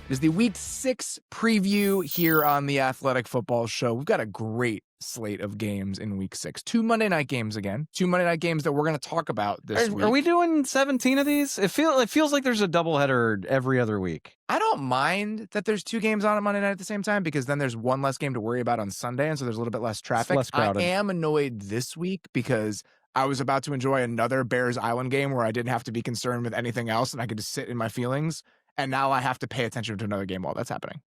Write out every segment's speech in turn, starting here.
It is the Week 6 preview here on the Athletic Football Show. We've got a great slate of games in Week 6. 2 Monday night games again. 2 Monday night games that we're going to talk about this week. Are we doing 17 of these? It feels like there's a doubleheader every other week. I don't mind that there's 2 games on Monday night at the same time because then there's one less game to worry about on Sunday, and so there's a little bit less traffic. Less crowded. I am annoyed this week because I was about to enjoy another Bears Island game where I didn't have to be concerned with anything else and I could just sit in my feelings. And now I have to pay attention to another game while that's happening.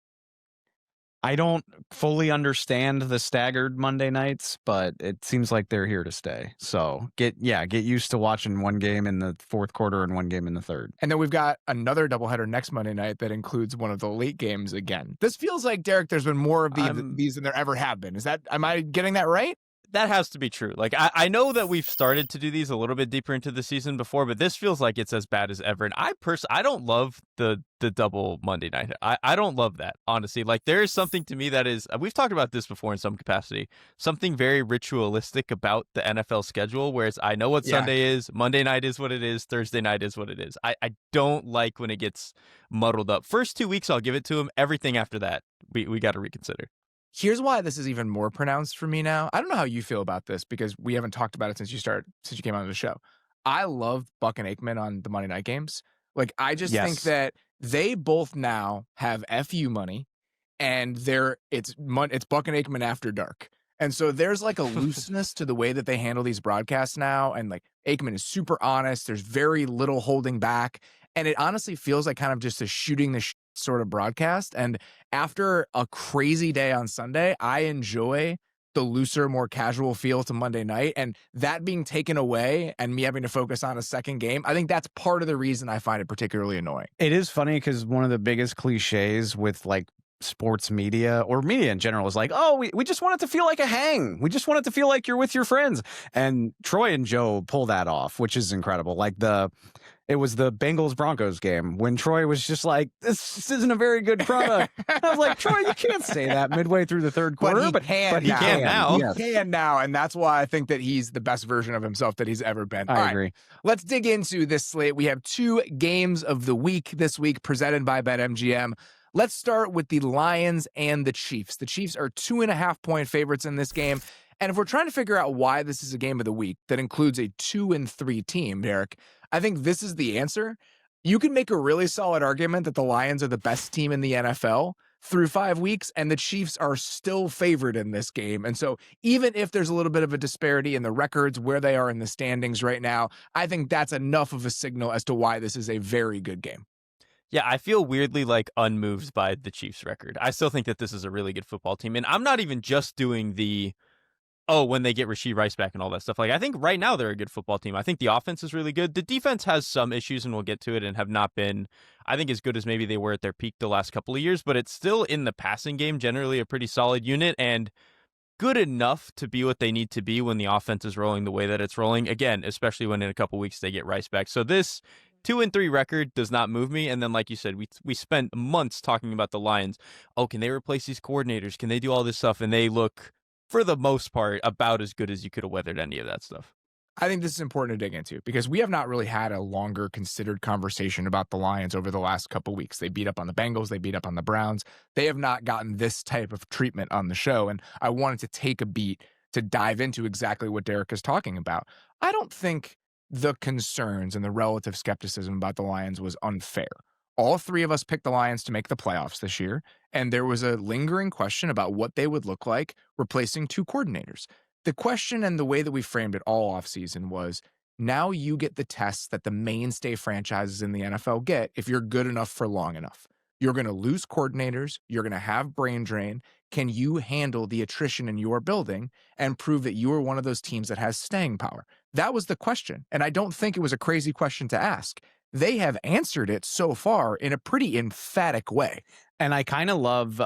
I don't fully understand the staggered Monday nights, but it seems like they're here to stay. So get used to watching one game in the fourth quarter and one game in the third. And then we've got another doubleheader next Monday night that includes one of the late games again. This feels like, Derrik, there's been more of these than there ever have been. Am I getting that right? That has to be true. Like, I know that we've started to do these a little bit deeper into the season before, but this feels like it's as bad as ever. And I don't love the double Monday night. I don't love that, honestly. Like, there is something to me that is, we've talked about this before in some capacity, something very ritualistic about the NFL schedule, whereas I know what Sunday is, Monday night is what it is, Thursday night is what it is. I don't like when it gets muddled up. First 2 weeks, I'll give it to them. Everything after that, we got to reconsider. Here's why this is even more pronounced for me now. I don't know how you feel about this because we haven't talked about it since you came on the show. I love Buck and Aikman on the Monday night games. Like, I just think that they both now have FU money, and it's Buck and Aikman after dark. And so there's like a looseness to the way that they handle these broadcasts now. And like Aikman is super honest. There's very little holding back. And it honestly feels like kind of just a shooting the sort of broadcast. And after a crazy day on Sunday, I enjoy the looser, more casual feel to Monday night. And that being taken away and me having to focus on a second game, I think that's part of the reason I find it particularly annoying. It is funny because one of the biggest cliches with like sports media or media in general is like, oh, we just want it to feel like a hang. We just want it to feel like you're with your friends. And Troy and Joe pull that off, which is incredible. Like it was the Bengals-Broncos game when Troy was just like, this isn't a very good product. I was like, Troy, you can't say that midway through the third quarter. But he can now. Yes. He can now, and that's why I think that he's the best version of himself that he's ever been. I agree. Let's dig into this slate. We have 2 games of the week this week presented by BetMGM. Let's start with the Lions and the Chiefs. The Chiefs are 2.5-point favorites in this game. And if we're trying to figure out why this is a game of the week that includes a 2-3 team, Derrik, I think this is the answer. You can make a really solid argument that the Lions are the best team in the NFL through 5 weeks, and the Chiefs are still favored in this game. And so even if there's a little bit of a disparity in the records where they are in the standings right now, I think that's enough of a signal as to why this is a very good game. Yeah, I feel weirdly like unmoved by the Chiefs record. I still think that this is a really good football team. And I'm not even just doing when they get Rashee Rice back and all that stuff. Like, I think right now they're a good football team. I think the offense is really good. The defense has some issues, and we'll get to it, and have not been, I think, as good as maybe they were at their peak the last couple of years, but it's still in the passing game, generally a pretty solid unit, and good enough to be what they need to be when the offense is rolling the way that it's rolling. Again, especially when in a couple weeks they get Rice back. So this 2-3 record does not move me. And then, like you said, we spent months talking about the Lions. Oh, can they replace these coordinators? Can they do all this stuff? And they look, for the most part, about as good as you could have weathered any of that stuff. I think this is important to dig into because we have not really had a longer considered conversation about the Lions over the last couple weeks. They beat up on the Bengals. They beat up on the Browns. They have not gotten this type of treatment on the show. And I wanted to take a beat to dive into exactly what Derrik is talking about. I don't think the concerns and the relative skepticism about the Lions was unfair. All 3 of us picked the Lions to make the playoffs this year, and there was a lingering question about what they would look like replacing 2 coordinators. The question and the way that we framed it all offseason was, now you get the tests that the mainstay franchises in the NFL get if you're good enough for long enough. You're going to lose coordinators. You're going to have brain drain. Can you handle the attrition in your building and prove that you are one of those teams that has staying power? That was the question, and I don't think it was a crazy question to ask. They have answered it so far in a pretty emphatic way. And I kind of love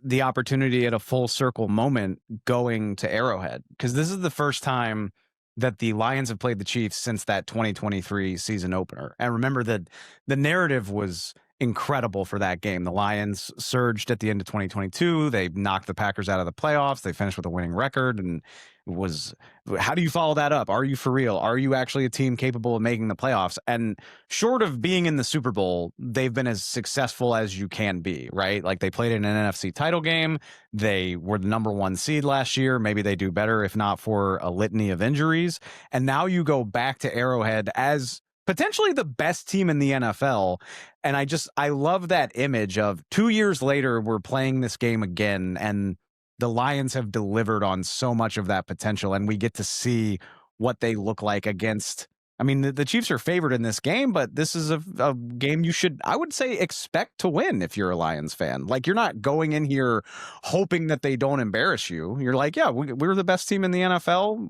the opportunity at a full circle moment going to Arrowhead, because this is the first time that the Lions have played the Chiefs since that 2023 season opener. And remember that the narrative was incredible for that game. The Lions surged at the end of 2022. They knocked the Packers out of the playoffs. They finished with a winning record. And how do you follow that up? Are you for real? Are you actually a team capable of making the playoffs? And short of being in the Super Bowl, they've been as successful as you can be, right? Like, they played in an NFC title game. They were the number 1 seed last year. Maybe they do better if not for a litany of injuries. And now you go back to Arrowhead as potentially the best team in the NFL. And I love that image of 2 years later, we're playing this game again, and the Lions have delivered on so much of that potential, and we get to see what they look like against. I mean, the Chiefs are favored in this game, but this is a game you should, I would say, expect to win if you're a Lions fan. Like, you're not going in here hoping that they don't embarrass you. You're like, yeah, we're the best team in the NFL,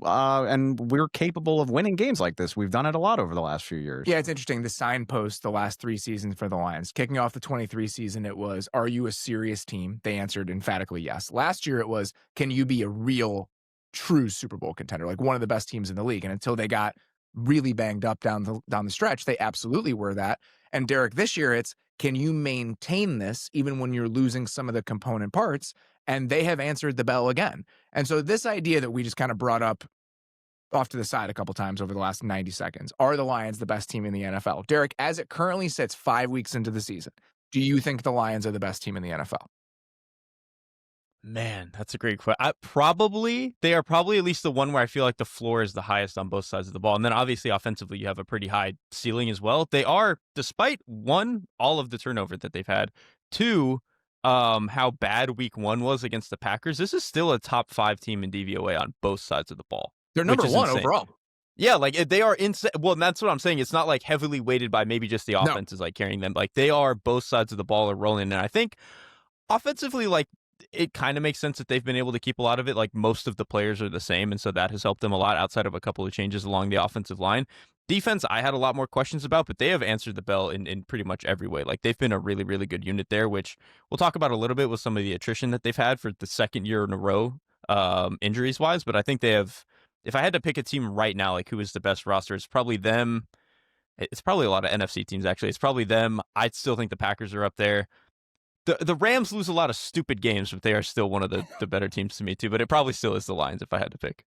and we're capable of winning games like this. We've done it a lot over the last few years. Yeah, it's interesting. The signpost the last 3 seasons for the Lions. Kicking off the 23 season, it was, are you a serious team? They answered emphatically yes. Last year, it was, can you be a real, true Super Bowl contender? Like, one of the best teams in the league. And until they got really banged up down the stretch, they absolutely were that. And Derrik, this year it's, can you maintain this even when you're losing some of the component parts? And they have answered the bell again. And so this idea that we just kind of brought up off to the side a couple times over the last 90 seconds, are the Lions the best team in the NFL? Derrik, as it currently sits 5 weeks into the season, do you think the Lions are the best team in the NFL? Man, that's a great question. They are probably at least the one where I feel like the floor is the highest on both sides of the ball. And then obviously offensively, you have a pretty high ceiling as well. They are, despite 1, all of the turnover that they've had, 2, how bad week 1 was against the Packers. This is still a top 5 team in DVOA on both sides of the ball. They're number 1 overall. Yeah, like they are well, that's what I'm saying. It's not like heavily weighted by maybe just the offense is like carrying them. Like, they are, both sides of the ball are rolling. And I think offensively, like, it kind of makes sense that they've been able to keep a lot of it. Like, most of the players are the same, and so that has helped them a lot outside of a couple of changes along the offensive line. Defense, I had a lot more questions about, but they have answered the bell in pretty much every way. Like, they've been a really, really good unit there, which we'll talk about a little bit with some of the attrition that they've had for the second year in a row, injuries-wise. But I think they have, if I had to pick a team right now, like, who is the best roster, it's probably them. It's probably a lot of NFC teams, actually. It's probably them. I still think the Packers are up there. The Rams lose a lot of stupid games, but they are still one of the better teams to me, too. But it probably still is the Lions if I had to pick.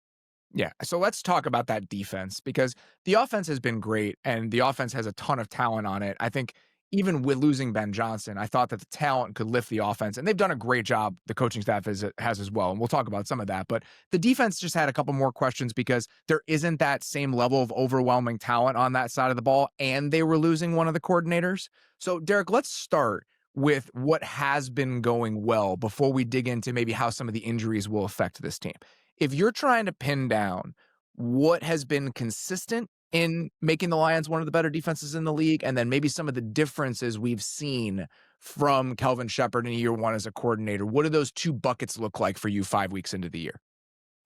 Yeah, so let's talk about that defense, because the offense has been great, and the offense has a ton of talent on it. I think even with losing Ben Johnson, I thought that the talent could lift the offense, and they've done a great job. The coaching staff has as well, and we'll talk about some of that. But the defense just had a couple more questions because there isn't that same level of overwhelming talent on that side of the ball, and they were losing one of the coordinators. So, Derrik, let's start with what has been going well before we dig into maybe how some of the injuries will affect this team. If you're trying to pin down what has been consistent in making the Lions one of the better defenses in the league, and then maybe some of the differences we've seen from Kelvin Shepard in year 1 as a coordinator, what do those 2 buckets look like for you 5 weeks into the year?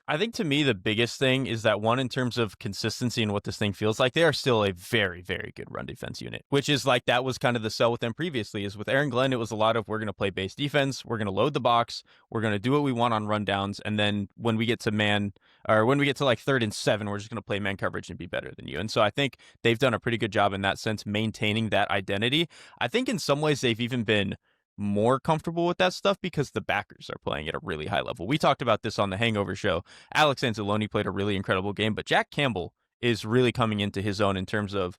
I think to me, the biggest thing is that, one, in terms of consistency and what this thing feels like, they are still a very, very good run defense unit, which is like, that was kind of the sell with them previously. Is with Aaron Glenn, it was a lot of, we're going to play base defense, we're going to load the box, we're going to do what we want on rundowns, and then when we get to like 3rd and 7, we're just going to play man coverage and be better than you. And so I think they've done a pretty good job in that sense, maintaining that identity. I think in some ways they've even been more comfortable with that stuff because the backers are playing at a really high level. We talked about this on the Hangover show. Alex Anzalone played a really incredible game, but Jack Campbell is really coming into his own in terms of,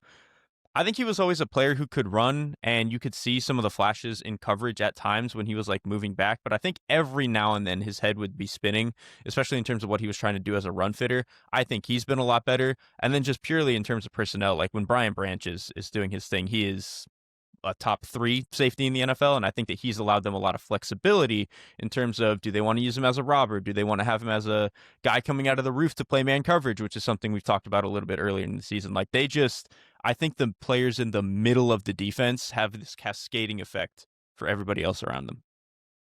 I think he was always a player who could run, and you could see some of the flashes in coverage at times when he was like moving back. But I think every now and then his head would be spinning, especially in terms of what he was trying to do as a run fitter. I think he's been a lot better. And then just purely in terms of personnel, like when Brian Branch is doing his thing, he is a top 3 safety in the NFL, and I think that he's allowed them a lot of flexibility in terms of, do they want to use him as a robber? Do they want to have him as a guy coming out of the roof to play man coverage, which is something we've talked about a little bit earlier in the season. Like, I think the players in the middle of the defense have this cascading effect for everybody else around them.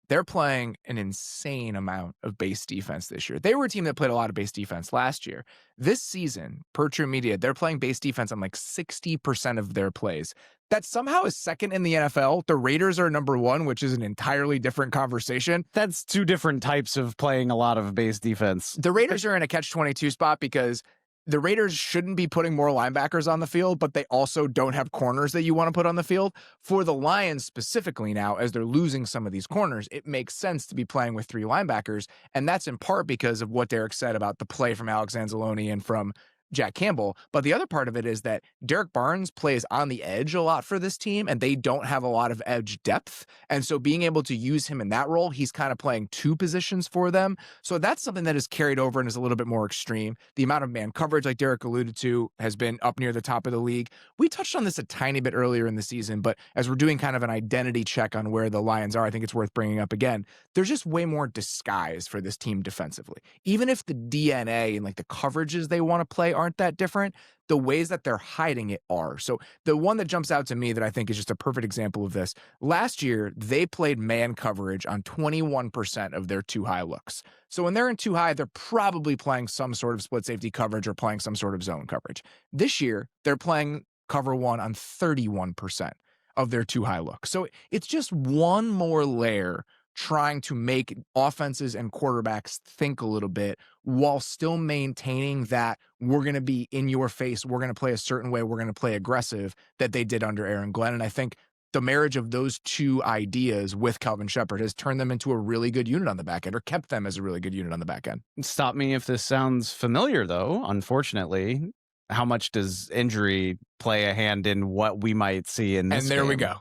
They're playing an insane amount of base defense this year. They were a team that played a lot of base defense last year. This season, per True Media, they're playing base defense on like 60% of their plays. That somehow is second in the NFL. The Raiders are number 1, which is an entirely different conversation. That's 2 different types of playing a lot of base defense. The Raiders are in a catch-22 spot because the Raiders shouldn't be putting more linebackers on the field, but they also don't have corners that you want to put on the field. For the Lions specifically now, as they're losing some of these corners, it makes sense to be playing with 3 linebackers, and that's in part because of what Derrik said about the play from Alex Anzalone and from Jack Campbell. But the other part of it is that Derek Barnes plays on the edge a lot for this team, and they don't have a lot of edge depth. And so being able to use him in that role, he's kind of playing 2 positions for them. So that's something that is carried over and is a little bit more extreme. The amount of man coverage, like Derek alluded to, has been up near the top of the league. We touched on this a tiny bit earlier in the season, but as we're doing kind of an identity check on where the Lions are, I think it's worth bringing up again. There's just way more disguise for this team defensively. Even if the DNA and like the coverages they want to play aren't that different, the ways that they're hiding it are. So the one that jumps out to me that I think is just a perfect example of this, last year, they played man coverage on 21% of their 2-high looks. So when they're in 2-high, they're probably playing some sort of split safety coverage or playing some sort of zone coverage. This year, they're playing cover 1 on 31% of their 2-high looks. So it's just one more layer trying to make offenses and quarterbacks think a little bit while still maintaining that we're going to be in your face, we're going to play a certain way, we're going to play aggressive, that they did under Aaron Glenn. And I think the marriage of those 2 ideas with Calvin Shepard has turned them into a really good unit on the back end, or kept them as a really good unit on the back end. Stop me if this sounds familiar, though. Unfortunately, how much does injury play a hand in what we might see in this And there game? we go.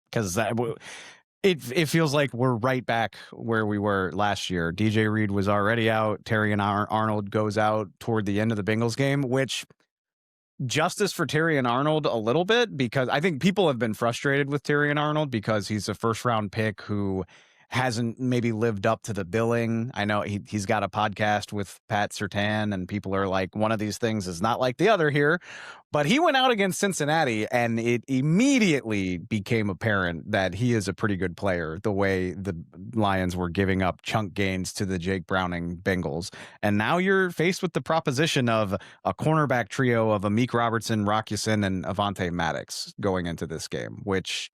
Because it feels like we're right back where we were last year. DJ Reed was already out. Terry and Arnold goes out toward the end of the Bengals game, which justice for Terry and Arnold a little bit, because I think people have been frustrated with Terry and Arnold because he's a first-round pick who hasn't maybe lived up to the billing. I know he's got a podcast with Pat Surtain, and people are like, one of these things is not like the other here. But he went out against Cincinnati, and it immediately became apparent that he is a pretty good player, the way the Lions were giving up chunk gains to the Jake Browning Bengals. And now you're faced with the proposition of a cornerback trio of Amik Robertson, Rock Ya-Sin, and Avonte Maddox going into this game, which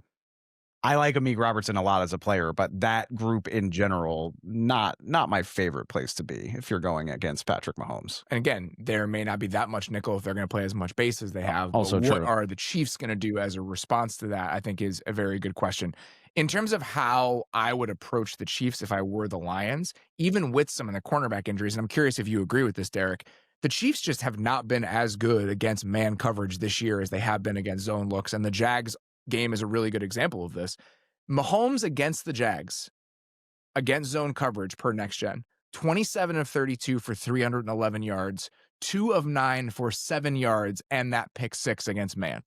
I like Amik Robertson a lot as a player, but that group in general, not my favorite place to be if you're going against Patrick Mahomes. And again, there may not be that much nickel if they're going to play as much base as they have. Also but what true. are the Chiefs going to do as a response to that, I think is a very good question. In terms of how I would approach the Chiefs if I were the Lions, even with some of the cornerback injuries, and I'm curious if you agree with this, Derrik, the Chiefs just have not been as good against man coverage this year as they have been against zone looks, and the Jags game is a really good example of this. Mahomes against the Jags, against zone coverage per next gen, 27 of 32 for 311 yards, 2 of 9 for 7 yards, and that pick 6 against man.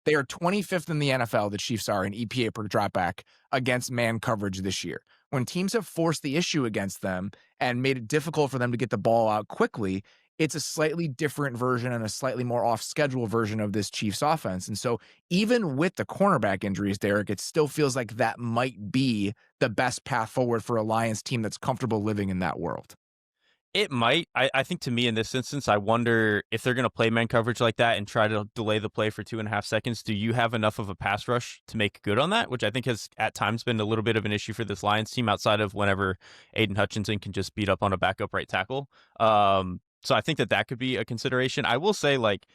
They are 25th in the NFL, the Chiefs are, in EPA per dropback against man coverage this year. When teams have forced the issue against them and made it difficult for them to get the ball out quickly, it's a slightly different version and a slightly more off-schedule version of this Chiefs offense. And so even with the cornerback injuries, Derrik, it still feels like that might be the best path forward for a Lions team that's comfortable living in that world. It might. I think to me in this instance, I wonder if they're going to play man coverage like that and try to delay the play for 2.5 seconds. Do you have enough of a pass rush to make good on that? Which I think has at times been a little bit of an issue for this Lions team outside of whenever Aiden Hutchinson can just beat up on a backup right tackle. So I think that could be a consideration. I will say, like,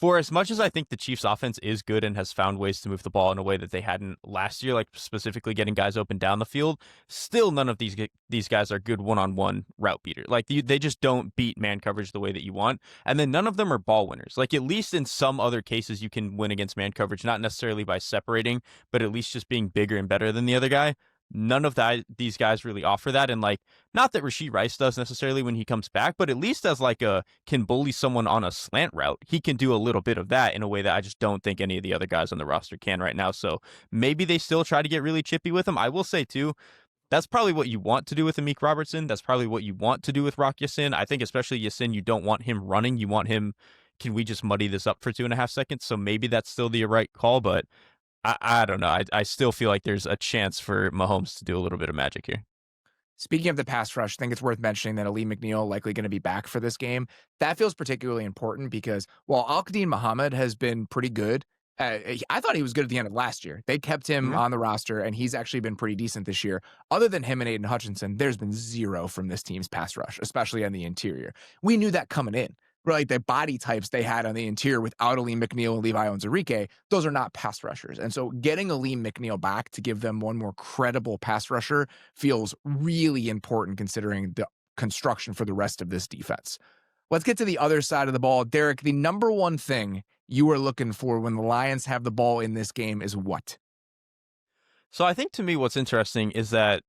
for as much as I think the Chiefs offense is good and has found ways to move the ball in a way that they hadn't last year, like specifically getting guys open down the field, still none of these guys are good one-on-one route beater. Like they just don't beat man coverage the way that you want. And then none of them are ball winners. Like at least in some other cases you can win against man coverage, not necessarily by separating, but at least just being bigger and better than the other guy. None of these guys really offer that. And like, not that Rashee Rice does necessarily when he comes back, but at least as like can bully someone on a slant route, he can do a little bit of that in a way that I just don't think any of the other guys on the roster can right now. So maybe they still try to get really chippy with him. I will say too, that's probably what you want to do with Amik Robertson. That's probably what you want to do with Rock Ya-Sin. I think especially Ya-Sin, you don't want him running. You want him, can we just muddy this up for 2.5 seconds? So maybe that's still the right call, but I don't know. I still feel like there's a chance for Mahomes to do a little bit of magic here. Speaking of the pass rush, I think it's worth mentioning that Ali McNeil likely going to be back for this game. That feels particularly important because while Al-Qadim Muhammad has been pretty good, I thought he was good at the end of last year. They kept him on the roster, and he's actually been pretty decent this year. Other than him and Aiden Hutchinson, there's been zero from this team's pass rush, especially on the interior. We knew that coming in. like the body types they had on the interior without Aleem McNeil and Levi Onwuzurike, those are not pass rushers. And so getting Aleem McNeil back to give them one more credible pass rusher feels really important considering the construction for the rest of this defense. Let's get to the other side of the ball. Derrik, the number one thing you are looking for when the Lions have the ball in this game is what? So I think to me what's interesting is that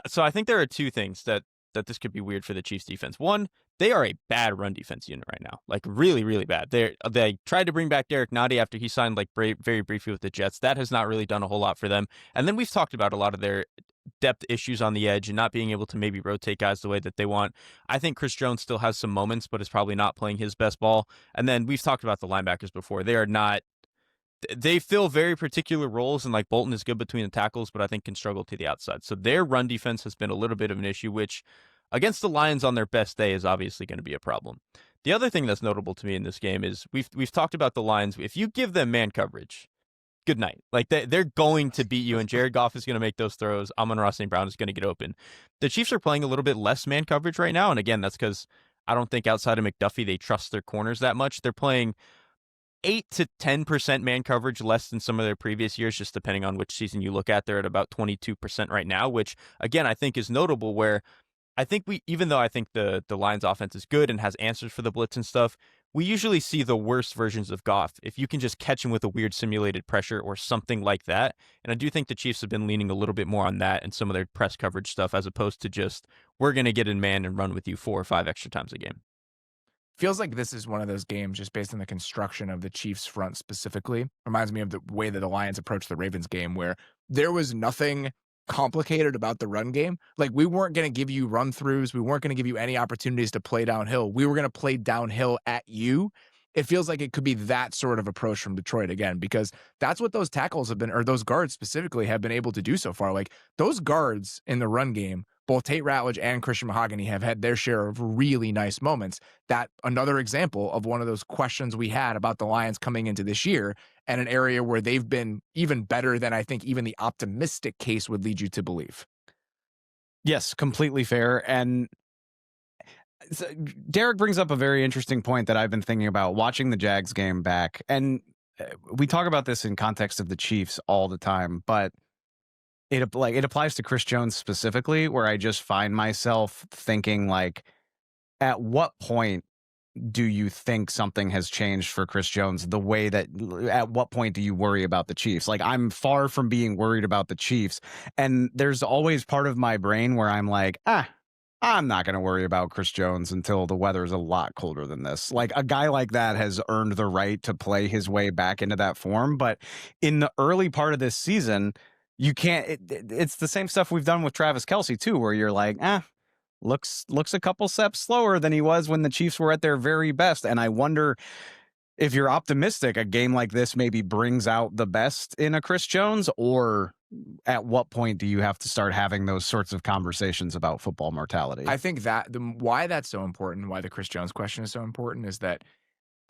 so I think there are two things that this could be weird for the Chiefs defense. One, they are a bad run defense unit right now, like really, really bad. They tried to bring back Derek Nadi after he signed like very briefly with the Jets. That has not really done a whole lot for them. And then we've talked about a lot of their depth issues on the edge and not being able to maybe rotate guys the way that they want. I think Chris Jones still has some moments, but is probably not playing his best ball. And then we've talked about the linebackers before. They fill very particular roles, and like Bolton is good between the tackles, but I think can struggle to the outside. So their run defense has been a little bit of an issue, which against the Lions on their best day is obviously going to be a problem. The other thing that's notable to me in this game is we've talked about the Lions. If you give them man coverage, good night. Like they're going to beat you, and Jared Goff is going to make those throws. Amon-Ra St. Brown is going to get open. The Chiefs are playing a little bit less man coverage right now, and again, that's because I don't think outside of McDuffie they trust their corners that much. They're playing 8 to 10% man coverage less than some of their previous years, just depending on which season you look at. They're at about 22% right now, which again I think is notable. Where I think even though I think the Lions offense is good and has answers for the blitz and stuff, we usually see the worst versions of Goff if you can just catch him with a weird simulated pressure or something like that. And I do think the Chiefs have been leaning a little bit more on that and some of their press coverage stuff, as opposed to just we're going to get in man and run with you 4 or 5 extra times a game. Feels like this is one of those games just based on the construction of the Chiefs front specifically. Reminds me of the way that the Lions approached the Ravens game, where there was nothing complicated about the run game. Like, we weren't going to give you run throughs. We weren't going to give you any opportunities to play downhill. We were going to play downhill at you. It feels like it could be that sort of approach from Detroit again, because that's what those tackles have been, or those guards specifically have been able to do so far. Like, those guards in the run game, both Tate Ratledge and Christian Mahogany have had their share of really nice moments. That another example of one of those questions we had about the Lions coming into this year, and an area where they've been even better than I think even the optimistic case would lead you to believe. Yes, completely fair. And Derrik brings up a very interesting point that I've been thinking about watching the Jags game back. And we talk about this in context of the Chiefs all the time, but it applies to Chris Jones specifically, where I just find myself thinking, like, at what point do you think something has changed for Chris Jones? The way that, at what point do you worry about the Chiefs? Like, I'm far from being worried about the Chiefs. And there's always part of my brain where I'm like, I'm not going to worry about Chris Jones until the weather is a lot colder than this. Like, a guy like that has earned the right to play his way back into that form. But in the early part of this season, you can't, it's the same stuff we've done with Travis Kelce too, where you're like, looks a couple steps slower than he was when the Chiefs were at their very best. And I wonder if you're optimistic, a game like this maybe brings out the best in a Chris Jones, or at what point do you have to start having those sorts of conversations about football mortality? I think that why that's so important, why the Chris Jones question is so important, is that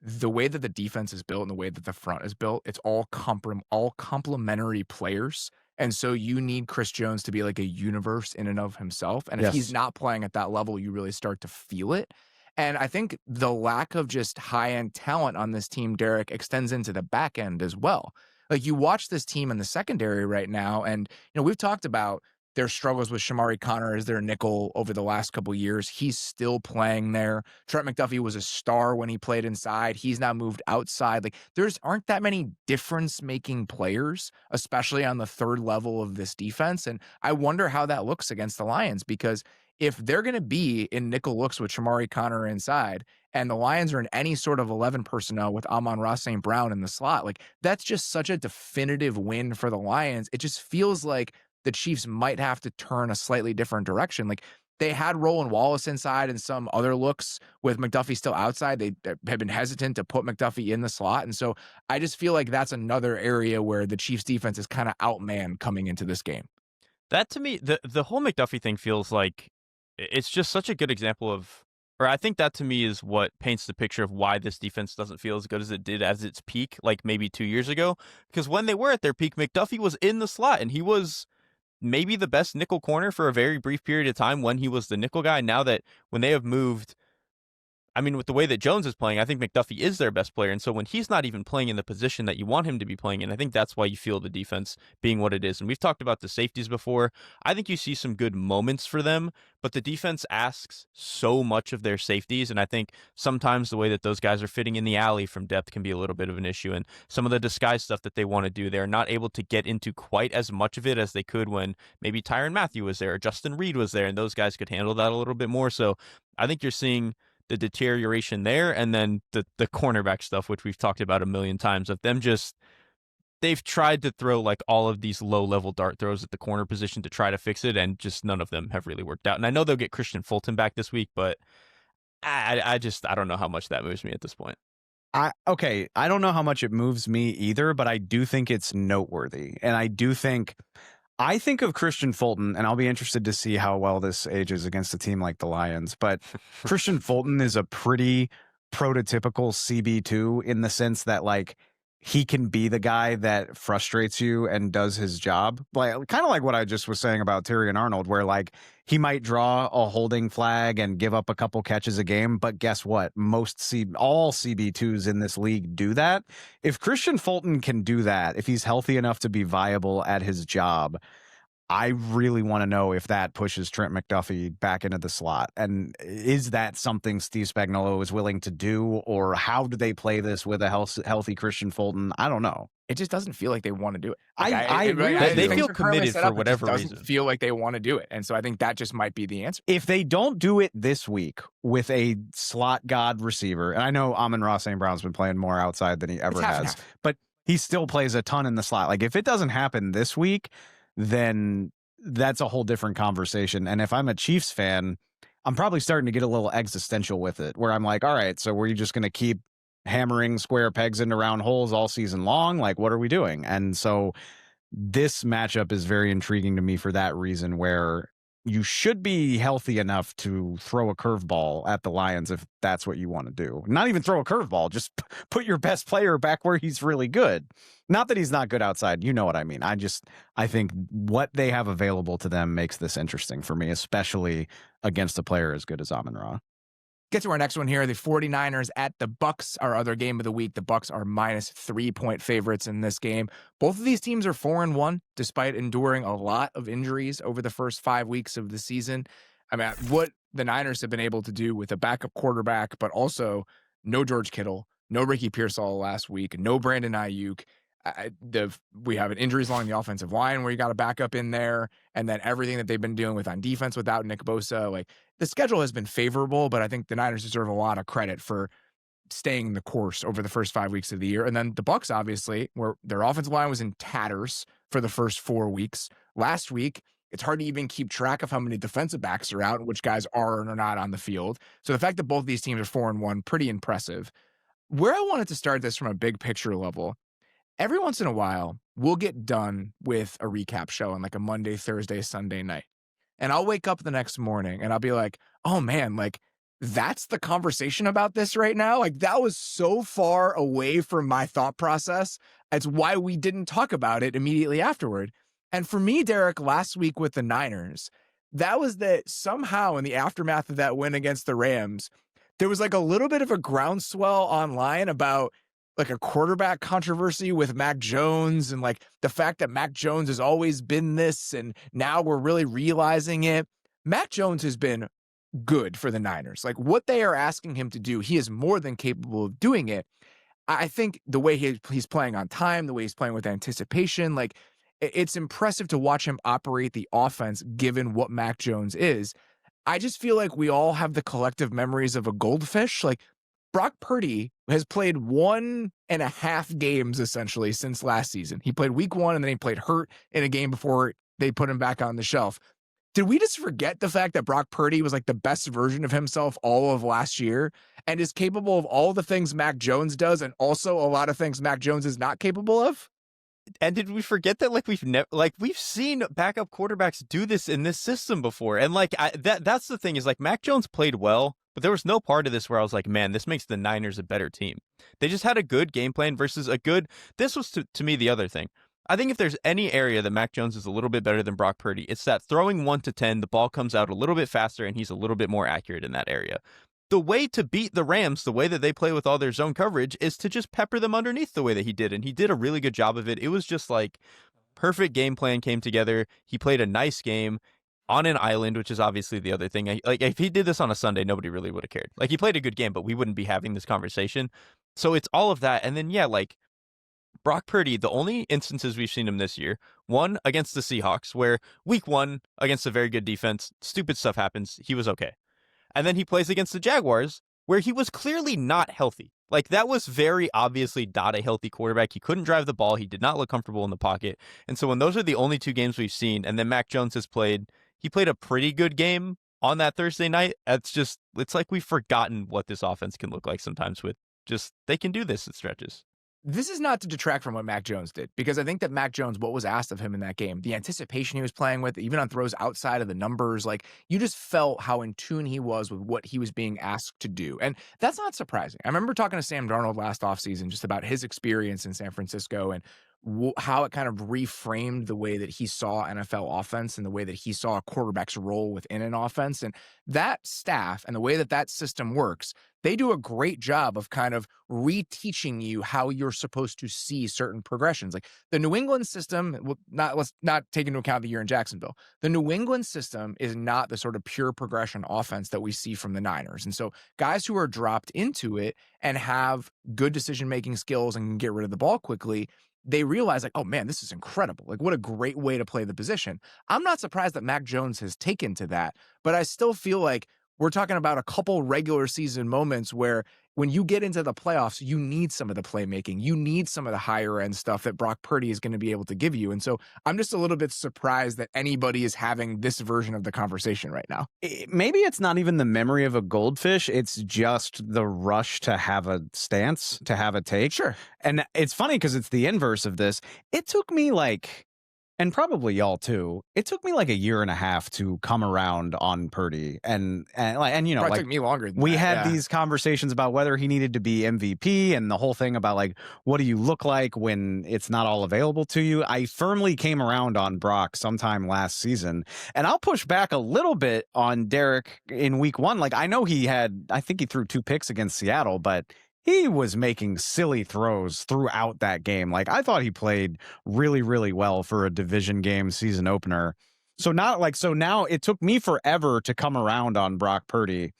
the way that the defense is built and the way that the front is built, it's all complementary players. And so you need Chris Jones to be like a universe in and of himself. And if he's not playing at that level, you really start to feel it. And I think the lack of just high-end talent on this team, Derrik, extends into the back end as well. Like, you watch this team in the secondary right now, and we've talked about their struggles with Shamari Connor as their nickel over the last couple of years. He's still playing there. Trent McDuffie was a star when he played inside. He's now moved outside. Like, aren't that many difference-making players, especially on the third level of this defense. And I wonder how that looks against the Lions, because if they're going to be in nickel looks with Shamari Connor inside, and the Lions are in any sort of 11 personnel with Amon-Ra St. Brown in the slot, like, that's just such a definitive win for the Lions. It just feels like the Chiefs might have to turn a slightly different direction. Like, they had Roland Wallace inside and some other looks with McDuffie still outside. They have been hesitant to put McDuffie in the slot. And so I just feel like that's another area where the Chiefs defense is kind of outmanned coming into this game. That, to me, the whole McDuffie thing feels like it's just such a good example of, or I think that to me is what paints the picture of why this defense doesn't feel as good as it did at its peak, like maybe 2 years ago. Because when they were at their peak, McDuffie was in the slot, and he was maybe the best nickel corner for a very brief period of time when he was the nickel guy. Now that when they have moved, I mean, with the way that Jones is playing, I think McDuffie is their best player. And so when he's not even playing in the position that you want him to be playing in, I think that's why you feel the defense being what it is. And we've talked about the safeties before. I think you see some good moments for them, but the defense asks so much of their safeties. And I think sometimes the way that those guys are fitting in the alley from depth can be a little bit of an issue. And some of the disguise stuff that they want to do, they're not able to get into quite as much of it as they could when maybe Tyrann Mathieu was there or Justin Reed was there, and those guys could handle that a little bit more. So I think you're seeing the deterioration there, and then the cornerback stuff, which we've talked about a million times, of them they've tried to throw like all of these low-level dart throws at the corner position to try to fix it, and just none of them have really worked out. And I know they'll get Christian Fulton back this week, but I don't know how much that moves me at this point. I don't know how much it moves me either, but I do think it's noteworthy. And I think of Christian Fulton, and I'll be interested to see how well this ages against a team like the Lions. But Christian Fulton is a pretty prototypical CB2 in the sense that, like, he can be the guy that frustrates you and does his job. Like, kind of like what I just was saying about Terry and Arnold, where, like, he might draw a holding flag and give up a couple catches a game. But guess what? All CB2s in this league do that. If Christian Fulton can do that, if he's healthy enough to be viable at his job, I really want to know if that pushes Trent McDuffie back into the slot. And is that something Steve Spagnuolo is willing to do? Or how do they play this with a healthy Christian Fulton? I don't know. It just doesn't feel like they want to do it. They feel committed for whatever reason. Doesn't feel like they want to do it. And so I think that just might be the answer. If they don't do it this week with a slot god receiver, and I know Amon-Ra St. Brown's been playing more outside than he ever has, but he still plays a ton in the slot. Like, if it doesn't happen this week, then that's a whole different conversation. And if I'm a Chiefs fan, I'm probably starting to get a little existential with it, where I'm like, all right, so we're just going to keep hammering square pegs into round holes all season long? Like, what are we doing? And so this matchup is very intriguing to me for that reason, where you should be healthy enough to throw a curveball at the Lions if that's what you want to do. Not even throw a curveball, just put your best player back where he's really good. Not that he's not good outside. You know what I mean? I think what they have available to them makes this interesting for me, especially against a player as good as Amon-Ra. Get to our next one here. The 49ers at the Bucks, our other game of the week. The Bucks are minus 3-point favorites in this game. Both of these teams are 4-1, despite enduring a lot of injuries over the first 5 weeks of the season. I mean, what the Niners have been able to do with a backup quarterback, but also no George Kittle, no Ricky Pearsall last week, no Brandon Ayuk. We have injuries along the offensive line where you got a backup in there, and then everything that they've been dealing with on defense without Nick Bosa. Like, the schedule has been favorable, but I think the Niners deserve a lot of credit for staying the course over the first 5 weeks of the year. And then the Bucks, obviously, where their offensive line was in tatters for the first 4 weeks. Last week, it's hard to even keep track of how many defensive backs are out and which guys are and are not on the field. So the fact that both these teams are 4-1, pretty impressive. Where I wanted to start this from a big picture level, every once in a while, we'll get done with a recap show on like a Monday, Thursday, Sunday night. And I'll wake up the next morning and I'll be like, oh man, like, that's the conversation about this right now? Like, that was so far away from my thought process. It's why we didn't talk about it immediately afterward. And for me, Derrik, last week with the Niners, that was that somehow in the aftermath of that win against the Rams, there was like a little bit of a groundswell online about like a quarterback controversy with Mac Jones, and like the fact that Mac Jones has always been this, and now we're really realizing it. Mac Jones has been good for the Niners. Like, what they are asking him to do, he is more than capable of doing it. I think the way he's playing on time, the way he's playing with anticipation, like, it's impressive to watch him operate the offense given what Mac Jones is. I just feel like we all have the collective memories of a goldfish. Like, Brock Purdy has played 1.5 games essentially since last season. He played week 1 and then he played hurt in a game before they put him back on the shelf. Did we just forget the fact that Brock Purdy was like the best version of himself all of last year and is capable of all the things Mac Jones does and also a lot of things Mac Jones is not capable of? And did we forget that we've seen backup quarterbacks do this in this system before? And like that's the thing, is like Mac Jones played well, but there was no part of this where I was like, man, this makes the Niners a better team. They just had a good game plan versus a good. This was to me the other thing. I think if there's any area that Mac Jones is a little bit better than Brock Purdy, it's that throwing 1 to 10, the ball comes out a little bit faster and he's a little bit more accurate in that area. the way to beat the Rams, the way that they play with all their zone coverage, is to just pepper them underneath the way that he did. And he did a really good job of it. It was just like perfect game plan came together. He played a nice game on an island, which is obviously the other thing. Like, if he did this on a Sunday, nobody really would have cared. Like, he played a good game, but we wouldn't be having this conversation. So it's all of that. And then, yeah, like, Brock Purdy, the only instances we've seen him this year, one against the Seahawks, where week 1 against a very good defense, stupid stuff happens. He was okay. And then he plays against the Jaguars, where he was clearly not healthy. Like, that was very obviously not a healthy quarterback. He couldn't drive the ball. He did not look comfortable in the pocket. And so when those are the only 2 games we've seen, and then Mac Jones he played a pretty good game on that Thursday night. It's like we've forgotten what this offense can look like sometimes they can do this at stretches. This is not to detract from what Mac Jones did, because I think that Mac Jones, what was asked of him in that game, the anticipation he was playing with, even on throws outside of the numbers, like, you just felt how in tune he was with what he was being asked to do. And that's not surprising. I remember talking to Sam Darnold last offseason just about his experience in San Francisco and how it kind of reframed the way that he saw NFL offense and the way that he saw a quarterback's role within an offense. And that staff and the way that that system works, they do a great job of kind of reteaching you how you're supposed to see certain progressions. Like, the New England system, let's not take into account the year in Jacksonville. The New England system is not the sort of pure progression offense that we see from the Niners. And so guys who are dropped into it and have good decision-making skills and can get rid of the ball quickly, they realize, like, oh man, this is incredible. Like, what a great way to play the position. I'm not surprised that Mac Jones has taken to that, but I still feel like we're talking about a couple regular season moments where when you get into the playoffs, you need some of the playmaking. You need some of the higher end stuff that Brock Purdy is going to be able to give you. And so I'm just a little bit surprised that anybody is having this version of the conversation right now. Maybe it's not even the memory of a goldfish. It's just the rush to have a stance, to have a take. Sure. And it's funny because it's the inverse of this. It took me and probably y'all too, it took me like a year and a half to come around on Purdy. And you know, Probably took me longer than we that, had yeah. these conversations about whether he needed to be MVP and the whole thing about, like, what do you look like when it's not all available to you? I firmly came around on Brock sometime last season. And I'll push back a little bit on Derrik in week 1. Like, I know I think he threw 2 picks against Seattle, but he was making silly throws throughout that game. Like, I thought he played really, really well for a division game season opener. So now it took me forever to come around on Brock Purdy.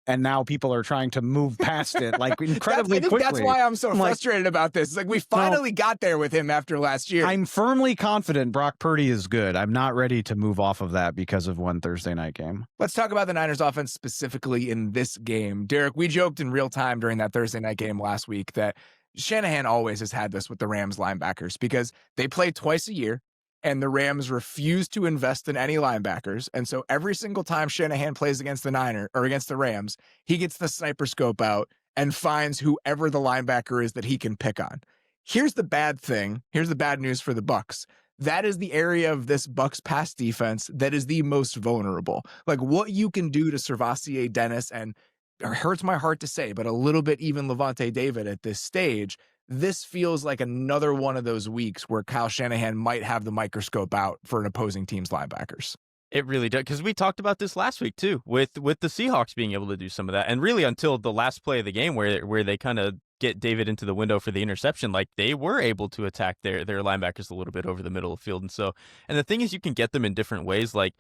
And now people are trying to move past it, like, incredibly quickly. That's why I'm so frustrated about this. It's like, we finally got there with him after last year. I'm firmly confident Brock Purdy is good. I'm not ready to move off of that because of one Thursday night game. Let's talk about the Niners offense specifically in this game. Derrik, we joked in real time during that Thursday night game last week that Shanahan always has had this with the Rams linebackers because they play twice a year. And the Rams refuse to invest in any linebackers. And so every single time Shanahan plays against the Rams, he gets the sniper scope out and finds whoever the linebacker is that he can pick on. Here's the bad thing. Here's the bad news for the Bucs. That is the area of this Bucs pass defense that is the most vulnerable. Like, what you can do to Servassier Dennis, and it hurts my heart to say, but a little bit even Levante David at this stage, this feels like another one of those weeks where Kyle Shanahan might have the microscope out for an opposing team's linebackers. It really does, because we talked about this last week too, with the Seahawks being able to do some of that, and really until the last play of the game where they kind of get David into the window for the interception, like, they were able to attack their linebackers a little bit over the middle of the field, and the thing is, you can get them in different ways. Like,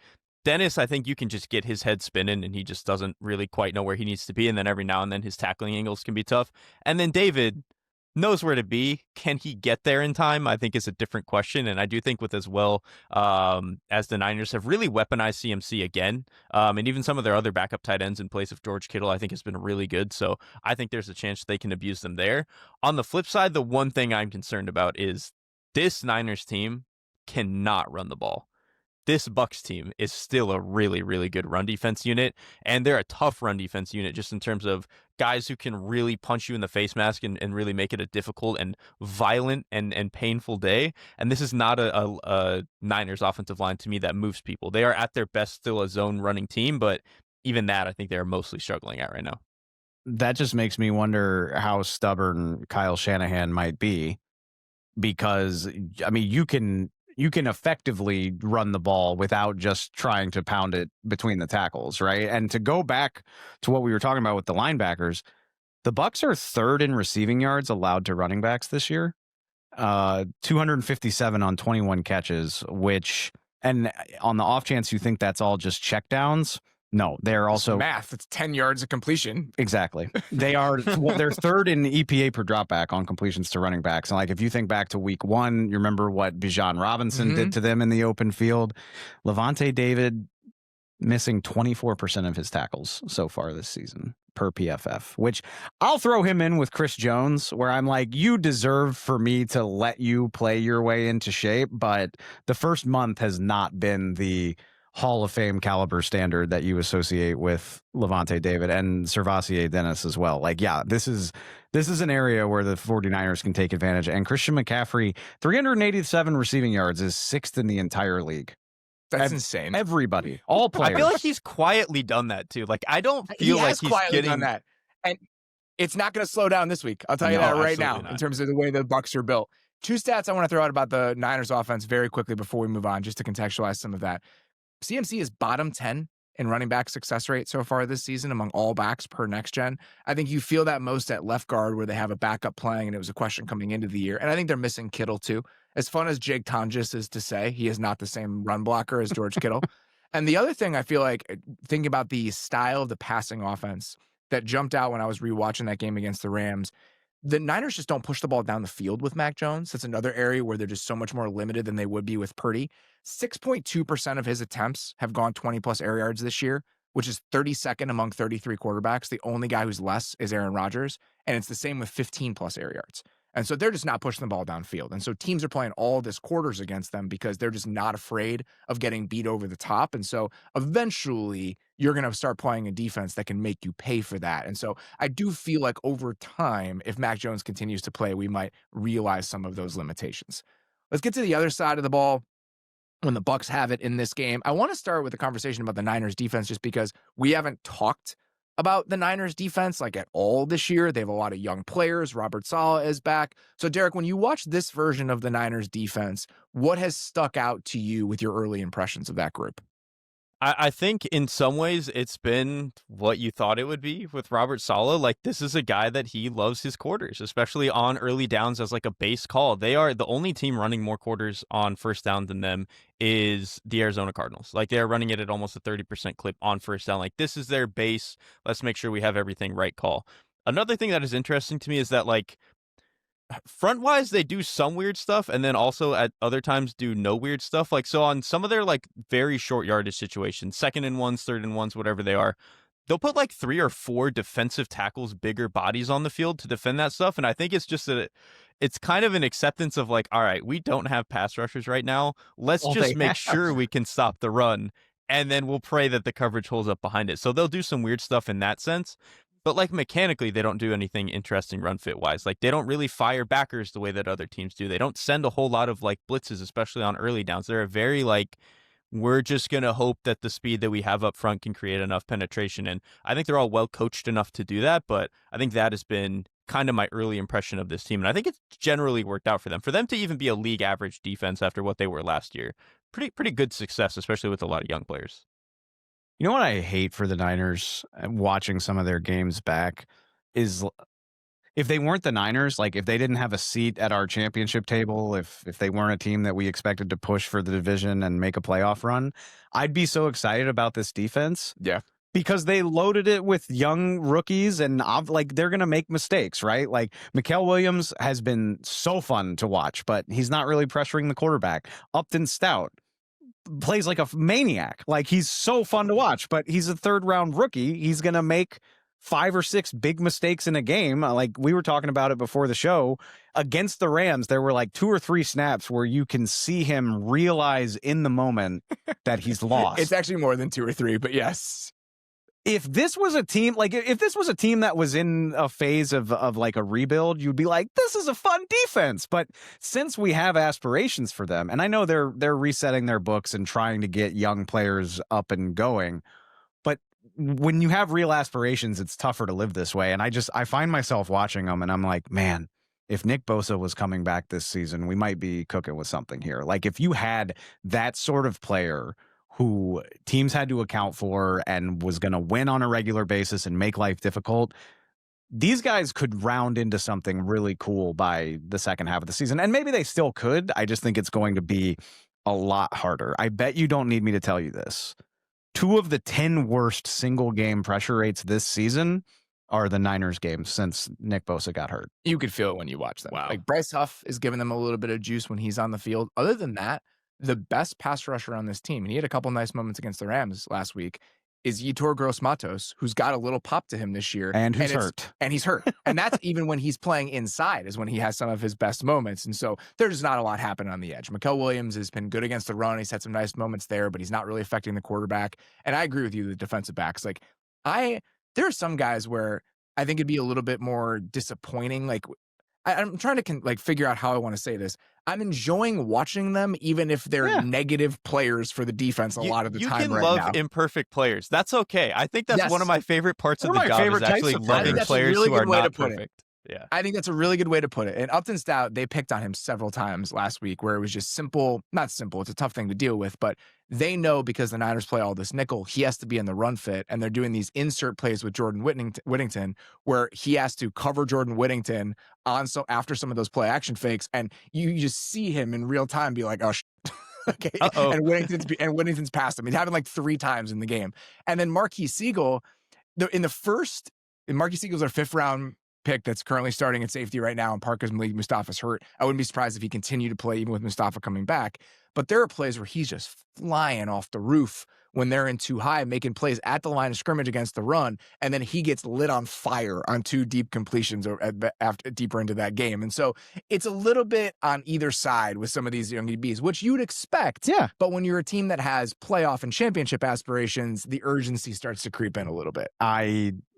Dennis, I think you can just get his head spinning, and he just doesn't really quite know where he needs to be, and then every now and then his tackling angles can be tough, and then David knows where to be. Can he get there in time? I think is a different question. And I do think with as well as the Niners have really weaponized CMC again, and even some of their other backup tight ends in place of George Kittle, I think has been really good. So I think there's a chance they can abuse them there. On the flip side, the one thing I'm concerned about is this Niners team cannot run the ball. This Bucs team is still a really, really good run defense unit, and they're a tough run defense unit just in terms of guys who can really punch you in the face mask and really make it a difficult and violent and painful day. And this is not a Niners offensive line to me that moves people. They are at their best still a zone running team, but even that I think they're mostly struggling at right now. That just makes me wonder how stubborn Kyle Shanahan might be, because, I mean, you can you can effectively run the ball without just trying to pound it between the tackles, right? And to go back to what we were talking about with the linebackers, the Bucs are third in receiving yards allowed to running backs this year. 257 on 21 catches, which, and on the off chance you think that's all just checkdowns, no, they're also math. It's 10 yards of completion. Exactly. They're third in EPA per dropback on completions to running backs. And like, if you think back to week 1, you remember what Bijan Robinson did to them in the open field. Levante David missing 24% of his tackles so far this season per PFF, which I'll throw him in with Chris Jones, where I'm like, you deserve for me to let you play your way into shape. But the first month has not been the Hall of Fame caliber standard that you associate with Levante David and Servassier Dennis as well. Like, yeah, this is an area where the 49ers can take advantage. And Christian McCaffrey, 387 receiving yards, is 6th in the entire league. That's insane. Everybody, all players. I feel like he's quietly done that too. Like, I don't feel like he's quietly getting done that. And it's not going to slow down this week. I'll tell you that right now, in terms of the way the Bucs are built. 2 stats I want to throw out about the Niners offense very quickly before we move on, just to contextualize some of that. CMC is bottom 10 in running back success rate so far this season among all backs per next gen. I think you feel that most at left guard, where they have a backup playing, and it was a question coming into the year. And I think they're missing Kittle too. As fun as Jake Tonjes is to say, he is not the same run blocker as George Kittle. And the other thing I feel like, thinking about the style of the passing offense that jumped out when I was rewatching that game against the Rams, the Niners just don't push the ball down the field with Mac Jones. That's another area where they're just so much more limited than they would be with Purdy. 6.2% of his attempts have gone 20-plus air yards this year, which is 32nd among 33 quarterbacks. The only guy who's less is Aaron Rodgers, and it's the same with 15-plus air yards. And so they're just not pushing the ball downfield. And so teams are playing all this quarters against them because they're just not afraid of getting beat over the top. And so eventually you're going to start playing a defense that can make you pay for that. And so I do feel like over time, if Mac Jones continues to play, we might realize some of those limitations. Let's get to the other side of the ball. When the Bucs have it in this game, I want to start with a conversation about the Niners defense, just because we haven't talked about the Niners defense like at all this year. They have a lot of young players. Robert Saleh is back. So Derrik, when you watch this version of the Niners defense, what has stuck out to you with your early impressions of that group? I think in some ways it's been what you thought it would be with Robert Saleh. Like, this is a guy that he loves his quarters, especially on early downs as like a base call. They are the only team running more quarters on first down than them is the Arizona Cardinals. Like, they're running it at almost a 30% clip on first down. Like, this is their base. Let's make sure we have everything right call. Another thing that is interesting to me is that, like, front-wise, they do some weird stuff, and then also at other times do no weird stuff. Like, so on some of their, like, very short yardage situations, 2nd and 1s, 3rd and 1s, whatever they are, they'll put, like, 3 or 4 defensive tackles, bigger bodies on the field to defend that stuff. And I think it's just that it's kind of an acceptance of, like, all right, we don't have pass rushers right now. Let's just make sure we can stop the run, and then we'll pray that the coverage holds up behind it. So they'll do some weird stuff in that sense. But, like, mechanically, they don't do anything interesting run fit wise. Like, they don't really fire backers the way that other teams do. They don't send a whole lot of, like, blitzes, especially on early downs. They're a very, like, we're just going to hope that the speed that we have up front can create enough penetration. And I think they're all well coached enough to do that. But I think that has been kind of my early impression of this team. And I think it's generally worked out for them. For them to even be a league average defense after what they were last year, pretty good success, especially with a lot of young players. You know what I hate for the Niners, watching some of their games back, is if they weren't the Niners, like if they didn't have a seat at our championship table, if they weren't a team that we expected to push for the division and make a playoff run, I'd be so excited about this defense. Yeah. Because they loaded it with young rookies, and like they're going to make mistakes, right? Like Mikael Williams has been so fun to watch, but he's not really pressuring the quarterback. Upton Stout plays like a maniac. Like, he's so fun to watch, but he's a 3rd-round rookie. He's going to make 5 or 6 big mistakes in a game. Like, we were talking about it before the show. Against the Rams, there were like 2 or 3 snaps where you can see him realize in the moment that he's lost. It's actually more than 2 or 3, but yes. If this was a team, like if this was a team that was in a phase of like a rebuild, you'd be like, this is a fun defense. But since we have aspirations for them, and I know they're resetting their books and trying to get young players up and going, but when you have real aspirations, it's tougher to live this way. And I find myself watching them and I'm like, man, if Nick Bosa was coming back this season, we might be cooking with something here. Like if you had that sort of player who teams had to account for and was going to win on a regular basis and make life difficult, these guys could round into something really cool by the second half of the season. And maybe they still could. I just think it's going to be a lot harder. I bet you don't need me to tell you this. 2 of the 10 worst single game pressure rates this season are the Niners games since Nick Bosa got hurt. You could feel it when you watch them. Wow. Like Bryce Huff is giving them a little bit of juice when he's on the field. Other than that, the best pass rusher on this team, and he had a couple nice moments against the Rams last week, is Yetur Gross-Matos, who's got a little pop to him this year. And who's hurt. And he's hurt. And that's even when he's playing inside is when he has some of his best moments. And so there's not a lot happening on the edge. Mikael Williams has been good against the run. He's had some nice moments there, but he's not really affecting the quarterback. And I agree with you, the defensive backs. Like there are some guys where I think it'd be a little bit more disappointing. Like I'm trying to figure out how I want to say this. I'm enjoying watching them, even if they're negative players for the defense a lot of the time right now. You can love imperfect players. That's okay. I think that's one of my favorite parts of the job is actually loving players who are not perfect. Yeah, I think that's a really good way to put it. And Upton Stout, they picked on him several times last week where it was just simple, not simple, it's a tough thing to deal with, but they know because the Niners play all this nickel, he has to be in the run fit, and they're doing these insert plays with Jordan Whittington where he has to cover Jordan Whittington after some of those play action fakes, and you just see him in real time be like, oh, okay. And Whittington's past him. It happened like 3 times in the game. And then Marquise Siegel, Marquise Siegel's our 5th round pick that's currently starting at safety right now, and Parker's Malik Mustafa's hurt. I wouldn't be surprised if he continued to play even with Mustafa coming back. But there are plays where he's just flying off the roof when they're in too high, making plays at the line of scrimmage against the run, and then he gets lit on fire on 2 deep completions deeper into that game. And so it's a little bit on either side with some of these young DBs, which you'd expect. Yeah. But when you're a team that has playoff and championship aspirations, the urgency starts to creep in a little bit.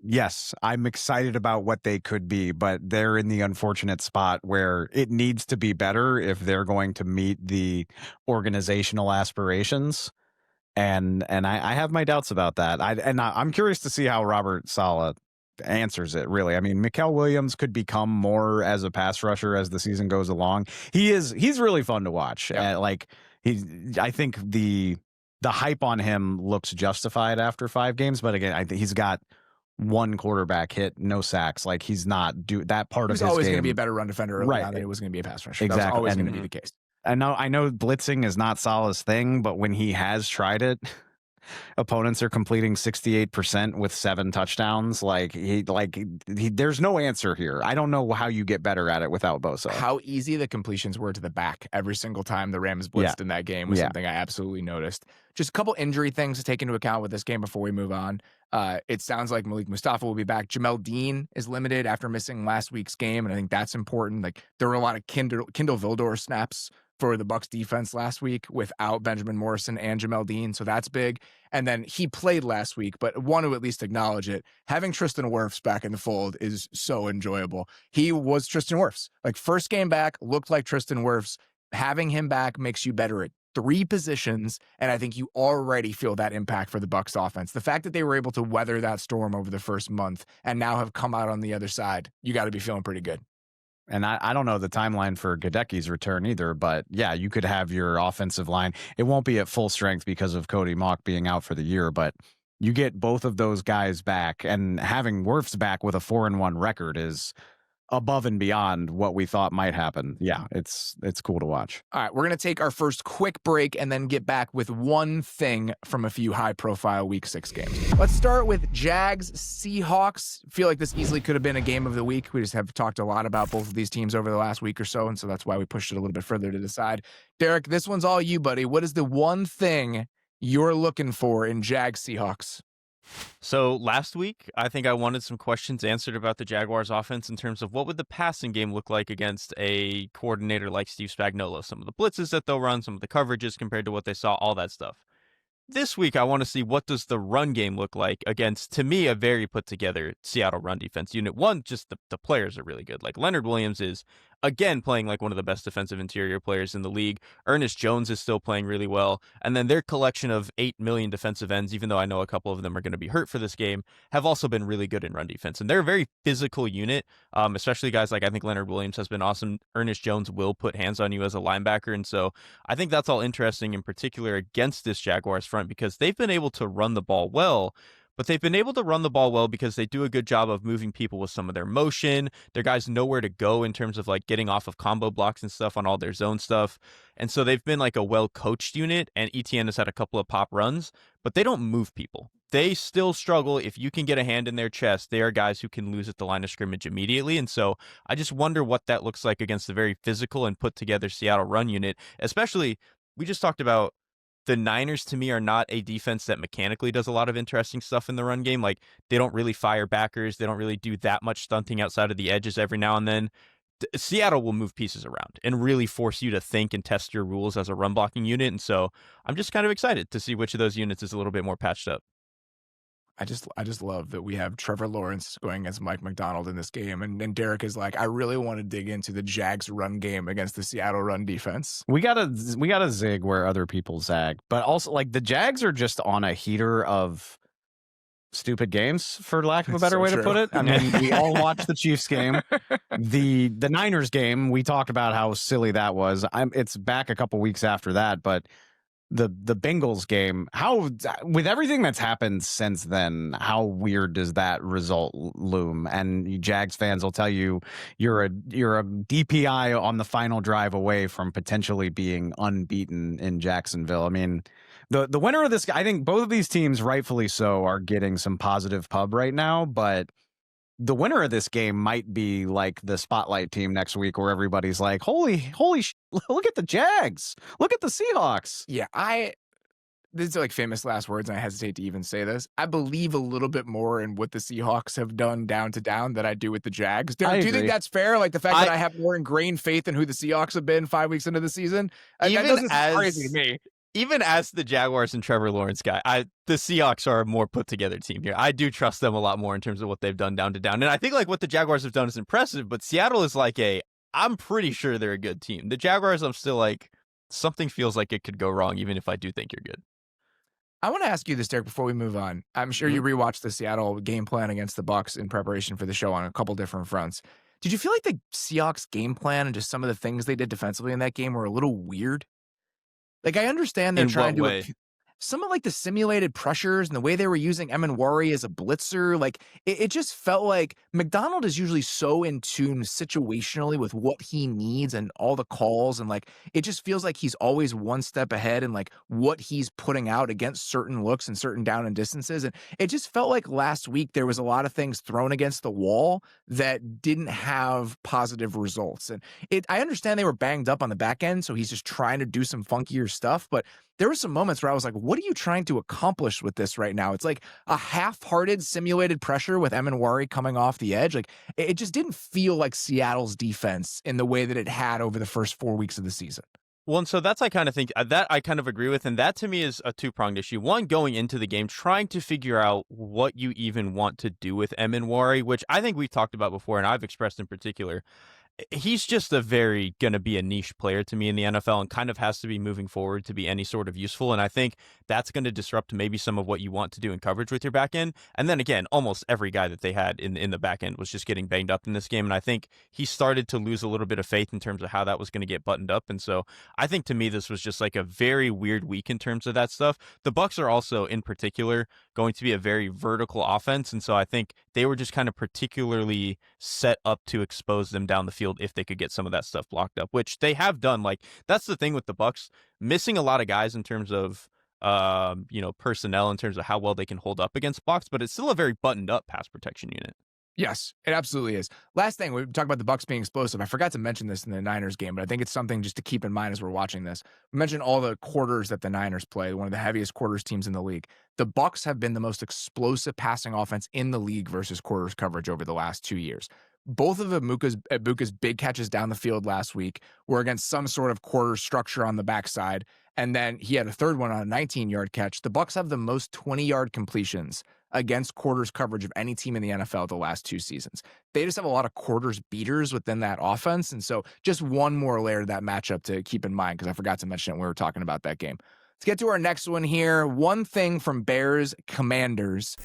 Yes, I'm excited about what they could be, but they're in the unfortunate spot where it needs to be better if they're going to meet the organizational aspirations. And I have my doubts about that. I'm curious to see how Robert Saleh answers it, really. I mean, Mikael Williams could become more as a pass rusher as the season goes along. He's really fun to watch. Yeah. I think the hype on him looks justified after 5 games, but again, I think he's got 1 quarterback hit, no sacks. Like he's not that part of his game. He's always going to be a better run defender early on than it was going to be a pass rusher. Exactly. That was always going to be the case. I know blitzing is not Saleh's thing, but when he has tried it, opponents are completing 68% with 7 touchdowns. There's no answer here. I don't know how you get better at it without Bosa. How easy the completions were to the back every single time the Rams blitzed in that game was something I absolutely noticed. Just a couple injury things to take into account with this game before we move on. It sounds like Malik Mustafa will be back. Jamel Dean is limited after missing last week's game, and I think that's important. Like there were a lot of Kindle Vildor snaps for the Bucs defense last week without Benjamin Morrison and Jamel Dean, so that's big. And then he played last week, but want to at least acknowledge it. Having Tristan Wirfs back in the fold is so enjoyable. He was Tristan Wirfs. Like first game back, looked like Tristan Wirfs. Having him back makes you better at 3 positions, and I think you already feel that impact for the Bucs offense. The fact that they were able to weather that storm over the first month and now have come out on the other side, you got to be feeling pretty good. And I don't know the timeline for Gadecki's return either, but yeah, you could have your offensive line. It won't be at full strength because of Cody Mauch being out for the year, but you get both of those guys back, and having Wirfs back with a 4-1 record is above and beyond what we thought might happen. Yeah, it's cool to watch. All right, we're going to take our first quick break and then get back with one thing from a few high-profile Week 6 games. Let's start with Jags-Seahawks. Feel like this easily could have been a game of the week. We just have talked a lot about both of these teams over the last week or so, and so that's why we pushed it a little bit further to the side. Derrik, this one's all you, buddy. What is the one thing you're looking for in Jags-Seahawks? So last week, I think I wanted some questions answered about the Jaguars offense in terms of what would the passing game look like against a coordinator like Steve Spagnuolo, some of the blitzes that they'll run, some of the coverages compared to what they saw, all that stuff. This week, I want to see what does the run game look like against, to me, a very put together Seattle run defense. Unit 1, just the players are really good. Like Leonard Williams is again, playing like one of the best defensive interior players in the league. Ernest Jones is still playing really well. And then their collection of 8 million defensive ends, even though I know a couple of them are going to be hurt for this game, have also been really good in run defense. And they're a very physical unit, especially guys like I think Leonard Williams has been awesome. Ernest Jones will put hands on you as a linebacker. And so I think that's all interesting in particular against this Jaguars front because they've been able to run the ball well. But they've been able to run the ball well because they do a good job of moving people with some of their motion. Their guys know where to go in terms of like getting off of combo blocks and stuff on all their zone stuff. And so they've been like a well-coached unit, and ETN has had a couple of pop runs, but they don't move people. They still struggle. If you can get a hand in their chest, they are guys who can lose at the line of scrimmage immediately. And so I just wonder what that looks like against the very physical and put together Seattle run unit, especially we just talked about the Niners, to me, are not a defense that mechanically does a lot of interesting stuff in the run game. Like, they don't really fire backers. They don't really do that much stunting outside of the edges every now and then. Seattle will move pieces around and really force you to think and test your rules as a run blocking unit. And so I'm just kind of excited to see which of those units is a little bit more patched up. I just love that we have Trevor Lawrence going against Mike McDonald in this game. And Derrik is like, I really want to dig into the Jags run game against the Seattle run defense. We gotta zig where other people zag. But also, like, the Jags are just on a heater of stupid games, for lack of a better way to put it. I mean, we all watched the Chiefs game. The Niners game, we talked about how silly that was. It's back a couple weeks after that, but the Bengals game, how, with everything that's happened since then, how weird does that result loom? And you Jags fans will tell you you're a DPI on the final drive away from potentially being unbeaten in Jacksonville. I mean, the winner of this, I think both of these teams, rightfully so, are getting some positive pub right now, but the winner of this game might be like the spotlight team next week where everybody's like, holy look at the Jags. Look at the Seahawks. Yeah, these are like famous last words, and I hesitate to even say this. I believe a little bit more in what the Seahawks have done down to down than I do with the Jags. Do you think that's fair? Like the fact that I have more ingrained faith in who the Seahawks have been 5 weeks into the season? That doesn't sound crazy to me. Even as the Jaguars and Trevor Lawrence guy, the Seahawks are a more put together team here. I do trust them a lot more in terms of what they've done down to down. And I think like what the Jaguars have done is impressive, but Seattle is like I'm pretty sure they're a good team. The Jaguars, I'm still like, something feels like it could go wrong, even if I do think you're good. I want to ask you this, Derrik, before we move on. I'm sure you rewatched the Seattle game plan against the Bucs in preparation for the show on a couple different fronts. Did you feel like the Seahawks game plan and just some of the things they did defensively in that game were a little weird? Like, I understand they're trying to some of like the simulated pressures and the way they were using Emanwari as a blitzer. Like, it just felt like McDonald is usually so in tune situationally with what he needs and all the calls. And like, it just feels like he's always one step ahead in like what he's putting out against certain looks and certain down and distances. And it just felt like last week there was a lot of things thrown against the wall that didn't have positive results. And I understand they were banged up on the back end, so he's just trying to do some funkier stuff. But there were some moments where I was like, what are you trying to accomplish with this right now? It's like a half-hearted simulated pressure with Emanwari coming off the edge. Like, it just didn't feel like Seattle's defense in the way that it had over the first 4 weeks of the season. Well, and so that's I kind of think that I kind of agree with, and that to me is a two-pronged issue. One, going into the game, trying to figure out what you even want to do with Emanwari, which I think we've talked about before, and I've expressed in particular. He's just going to be a niche player to me in the NFL and kind of has to be moving forward to be any sort of useful. And I think that's going to disrupt maybe some of what you want to do in coverage with your back end. And then again, almost every guy that they had in the back end was just getting banged up in this game. And I think he started to lose a little bit of faith in terms of how that was going to get buttoned up. And so I think to me, this was just like a very weird week in terms of that stuff. The Bucs are also in particular going to be a very vertical offense. And so I think they were just kind of particularly set up to expose them down the field if they could get some of that stuff blocked up, which they have done. Like, that's the thing with the Bucs, missing a lot of guys in terms of personnel, in terms of how well they can hold up against blocks, but it's still a very buttoned up pass protection unit. Yes, it absolutely is. Last thing, we talk about the Bucs being explosive. I forgot to mention this in the Niners game, but I think it's something just to keep in mind as we're watching this. We mentioned all the quarters that the Niners play, one of the heaviest quarters teams in the league. The Bucs have been the most explosive passing offense in the league versus quarters coverage over the last 2 years. Both of Ibuka's big catches down the field last week were against some sort of quarter structure on the backside, and then he had a third one on a 19-yard catch. The Bucs have the most 20-yard completions against quarters coverage of any team in the NFL the last 2 seasons. They just have a lot of quarters beaters within that offense. And so just one more layer to that matchup to keep in mind, because I forgot to mention it when we were talking about that game. Let's get to our next one here. One thing from Bears Commanders.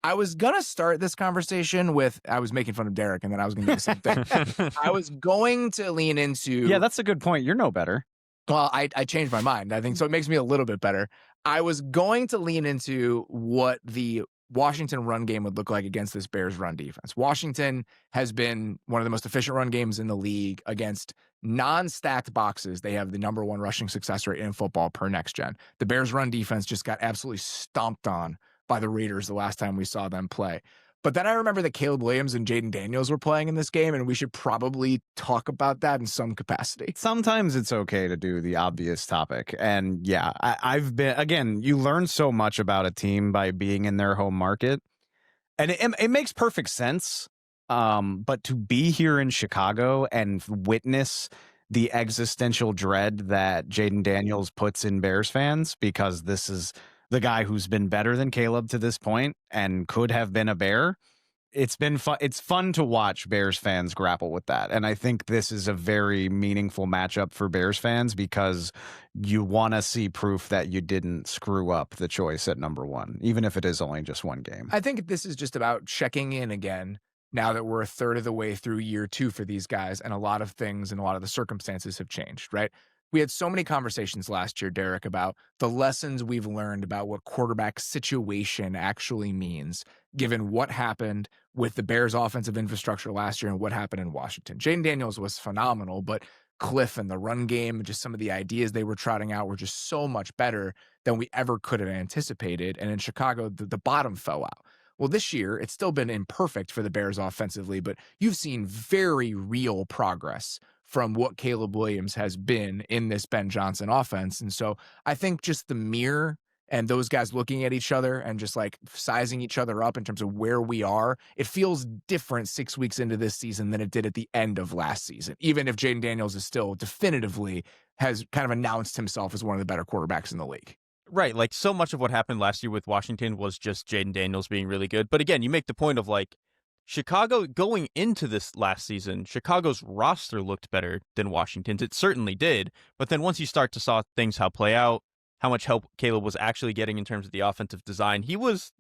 I was going to start this conversation with, I was making fun of Derrik, and then I was going to do the same thing. I was going to lean into. Yeah, that's a good point. You're no better. Well, I changed my mind, I think. So it makes me a little bit better. I was going to lean into what the Washington run game would look like against this Bears run defense. Washington has been one of the most efficient run games in the league against non-stacked boxes. They have the number 1 rushing success rate in football per next gen. The Bears run defense just got absolutely stomped on by the Raiders the last time we saw them play. But then I remember that Caleb Williams and Jaden Daniels were playing in this game, and we should probably talk about that in some capacity. Sometimes it's okay to do the obvious topic. And yeah, I've been, again, you learn so much about a team by being in their home market. And it makes perfect sense. But to be here in Chicago and witness the existential dread that Jaden Daniels puts in Bears fans, because this is the guy who's been better than Caleb to this point and could have been a Bear. It's been fun. It's fun to watch Bears fans grapple with that. And I think this is a very meaningful matchup for Bears fans, because you want to see proof that you didn't screw up the choice at number 1, even if it is only just one game. I think this is just about checking in again now that we're a third of the way through year 2 for these guys, and a lot of things and a lot of the circumstances have changed, right? We had so many conversations last year, Derrik, about the lessons we've learned about what quarterback situation actually means, given what happened with the Bears' offensive infrastructure last year and what happened in Washington. Jaden Daniels was phenomenal, but Cliff and the run game and just some of the ideas they were trotting out were just so much better than we ever could have anticipated. And in Chicago, the bottom fell out. Well, this year, it's still been imperfect for the Bears offensively, but you've seen very real progress from what Caleb Williams has been in this Ben Johnson offense. And so I think just the mirror and those guys looking at each other and just like sizing each other up in terms of where we are, it feels different 6 weeks into this season than it did at the end of last season, even if Jaden Daniels is still definitively has kind of announced himself as one of the better quarterbacks in the league. Right, like so much of what happened last year with Washington was just Jaden Daniels being really good. But again, you make the point of like, Chicago, going into this last season, Chicago's roster looked better than Washington's. It certainly did. But then once you start to saw things how play out, how much help Caleb was actually getting in terms of the offensive design, he was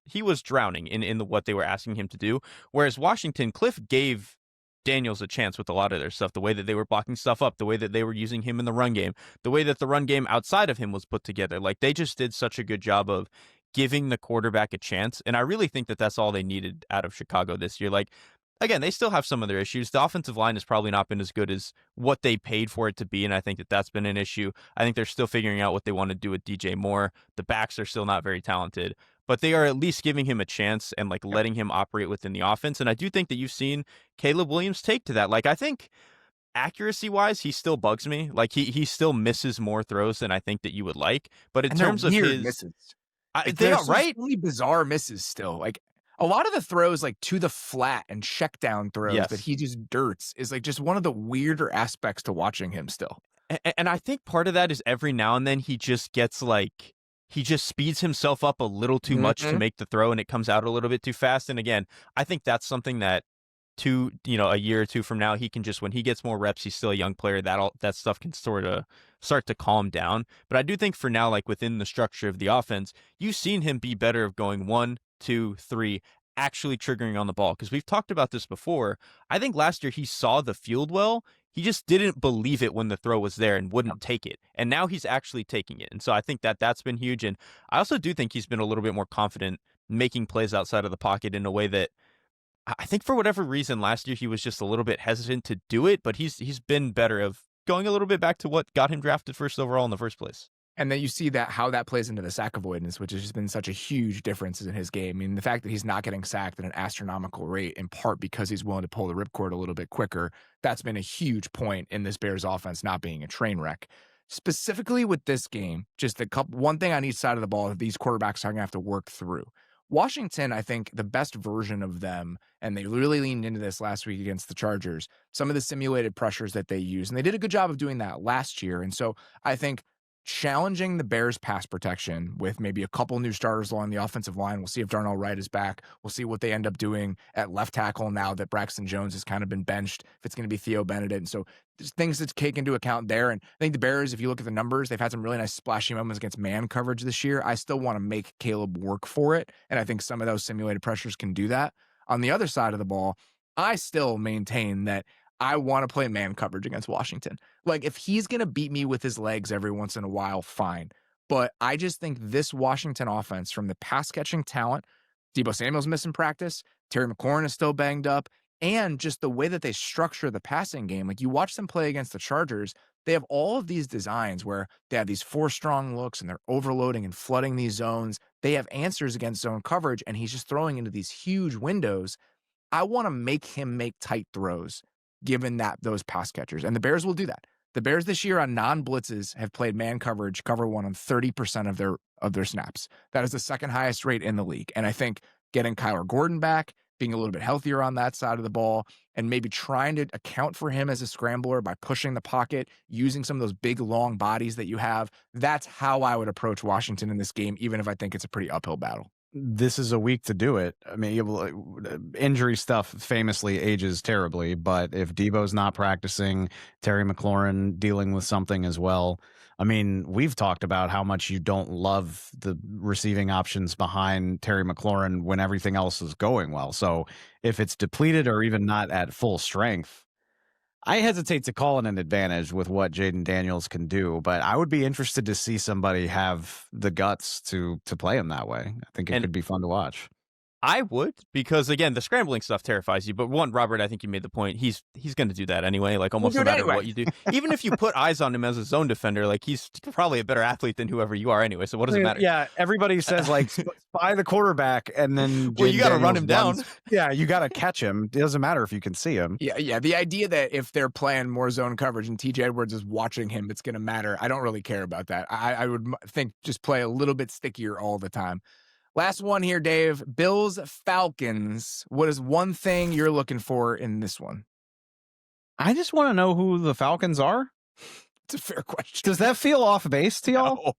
drowning in what they were asking him to do. Whereas Washington, Cliff gave Daniels a chance with a lot of their stuff, the way that they were blocking stuff up, the way that they were using him in the run game, the way that the run game outside of him was put together. Like, they just did such a good job of giving the quarterback a chance. And I really think that that's all they needed out of Chicago this year. Like, again, they still have some of their issues. The offensive line has probably not been as good as what they paid for it to be, and I think that that's been an issue. I think they're still figuring out what they want to do with DJ Moore. The backs are still not very talented, but they are at least giving him a chance and like letting him operate within the offense. And I do think that you've seen Caleb Williams take to that. Like, I think accuracy-wise, he still bugs me. Like, he still misses more throws than I think that you would like. But in terms of his misses. They are right. So many bizarre misses still. Like, a lot of the throws, like to the flat and check down throws that he just dirts, is like just one of the weirder aspects to watching him still. And I think part of that is every now and then he just gets like, he just speeds himself up a little too much to make the throw, and it comes out a little bit too fast. And again, I think that's something that a year or two from now, he can just, when he gets more reps, he's still a young player, that stuff can sort of start to calm down. But I do think for now, like within the structure of the offense, you've seen him be better of going 1, 2, 3, actually triggering on the ball. Because we've talked about this before. I think last year he saw the field well. He just didn't believe it when the throw was there and wouldn't take it. And now he's actually taking it. And so I think that that's been huge. And I also do think he's been a little bit more confident making plays outside of the pocket in a way that I think for whatever reason last year he was just a little bit hesitant to do it, but he's been better of going a little bit back to what got him drafted first overall in the first place. And then you see that how that plays into the sack avoidance, which has just been such a huge difference in his game. I mean, the fact that he's not getting sacked at an astronomical rate, in part because he's willing to pull the ripcord a little bit quicker, that's been a huge point in this Bears offense not being a train wreck. Specifically with this game, just one thing on each side of the ball that these quarterbacks are going to have to work through. Washington, I think the best version of them, and they really leaned into this last week against the Chargers, some of the simulated pressures that they use, and they did a good job of doing that last year. And so I think challenging the Bears pass protection with maybe a couple new starters along the offensive line. We'll see if Darnell Wright is back. We'll see what they end up doing at left tackle now that Braxton Jones has kind of been benched, if it's going to be Theo Benedict. And so there's things to take into account there. And I think the Bears, if you look at the numbers, they've had some really nice splashy moments against man coverage this year. I still want to make Caleb work for it. And I think some of those simulated pressures can do that. On the other side of the ball, I still maintain that I want to play man coverage against Washington. Like, if he's going to beat me with his legs every once in a while, fine. But I just think this Washington offense, from the pass-catching talent, Deebo Samuel's missing practice, Terry McLaurin is still banged up, and just the way that they structure the passing game. Like, you watch them play against the Chargers, they have all of these designs where they have these 4 strong looks, and they're overloading and flooding these zones. They have answers against zone coverage, and he's just throwing into these huge windows. I want to make him make tight throws, given that those pass catchers. And the Bears will do that. The Bears this year on non-blitzes have played man coverage, cover one, on 30% of their snaps. That is the second highest rate in the league. And I think getting Kyler Gordon back, being a little bit healthier on that side of the ball, and maybe trying to account for him as a scrambler by pushing the pocket, using some of those big, long bodies that you have, that's how I would approach Washington in this game, even if I think it's a pretty uphill battle. This is a week to do it. I mean, injury stuff famously ages terribly, but if Deebo's not practicing, Terry McLaurin dealing with something as well. I mean, we've talked about how much you don't love the receiving options behind Terry McLaurin when everything else is going well. So if it's depleted or even not at full strength, I hesitate to call it an advantage with what Jaden Daniels can do, but I would be interested to see somebody have the guts to play him that way. I think it could be fun to watch. I would, because again, the scrambling stuff terrifies you. But one, Robert, I think you made the point. He's going to do that anyway. Like, almost no matter what you do. Even if you put eyes on him as a zone defender, like, he's probably a better athlete than whoever you are anyway. So what does it matter? Yeah, everybody says like spy the quarterback, and then well, you got to run him down. Yeah, you got to catch him. It doesn't matter if you can see him. Yeah. The idea that if they're playing more zone coverage and TJ Edwards is watching him, it's going to matter. I don't really care about that. I would think just play a little bit stickier all the time. Last one here, Dave. Bills-Falcons. What is one thing you're looking for in this one? I just want to know who the Falcons are. It's a fair question. Does that feel off base to y'all? No.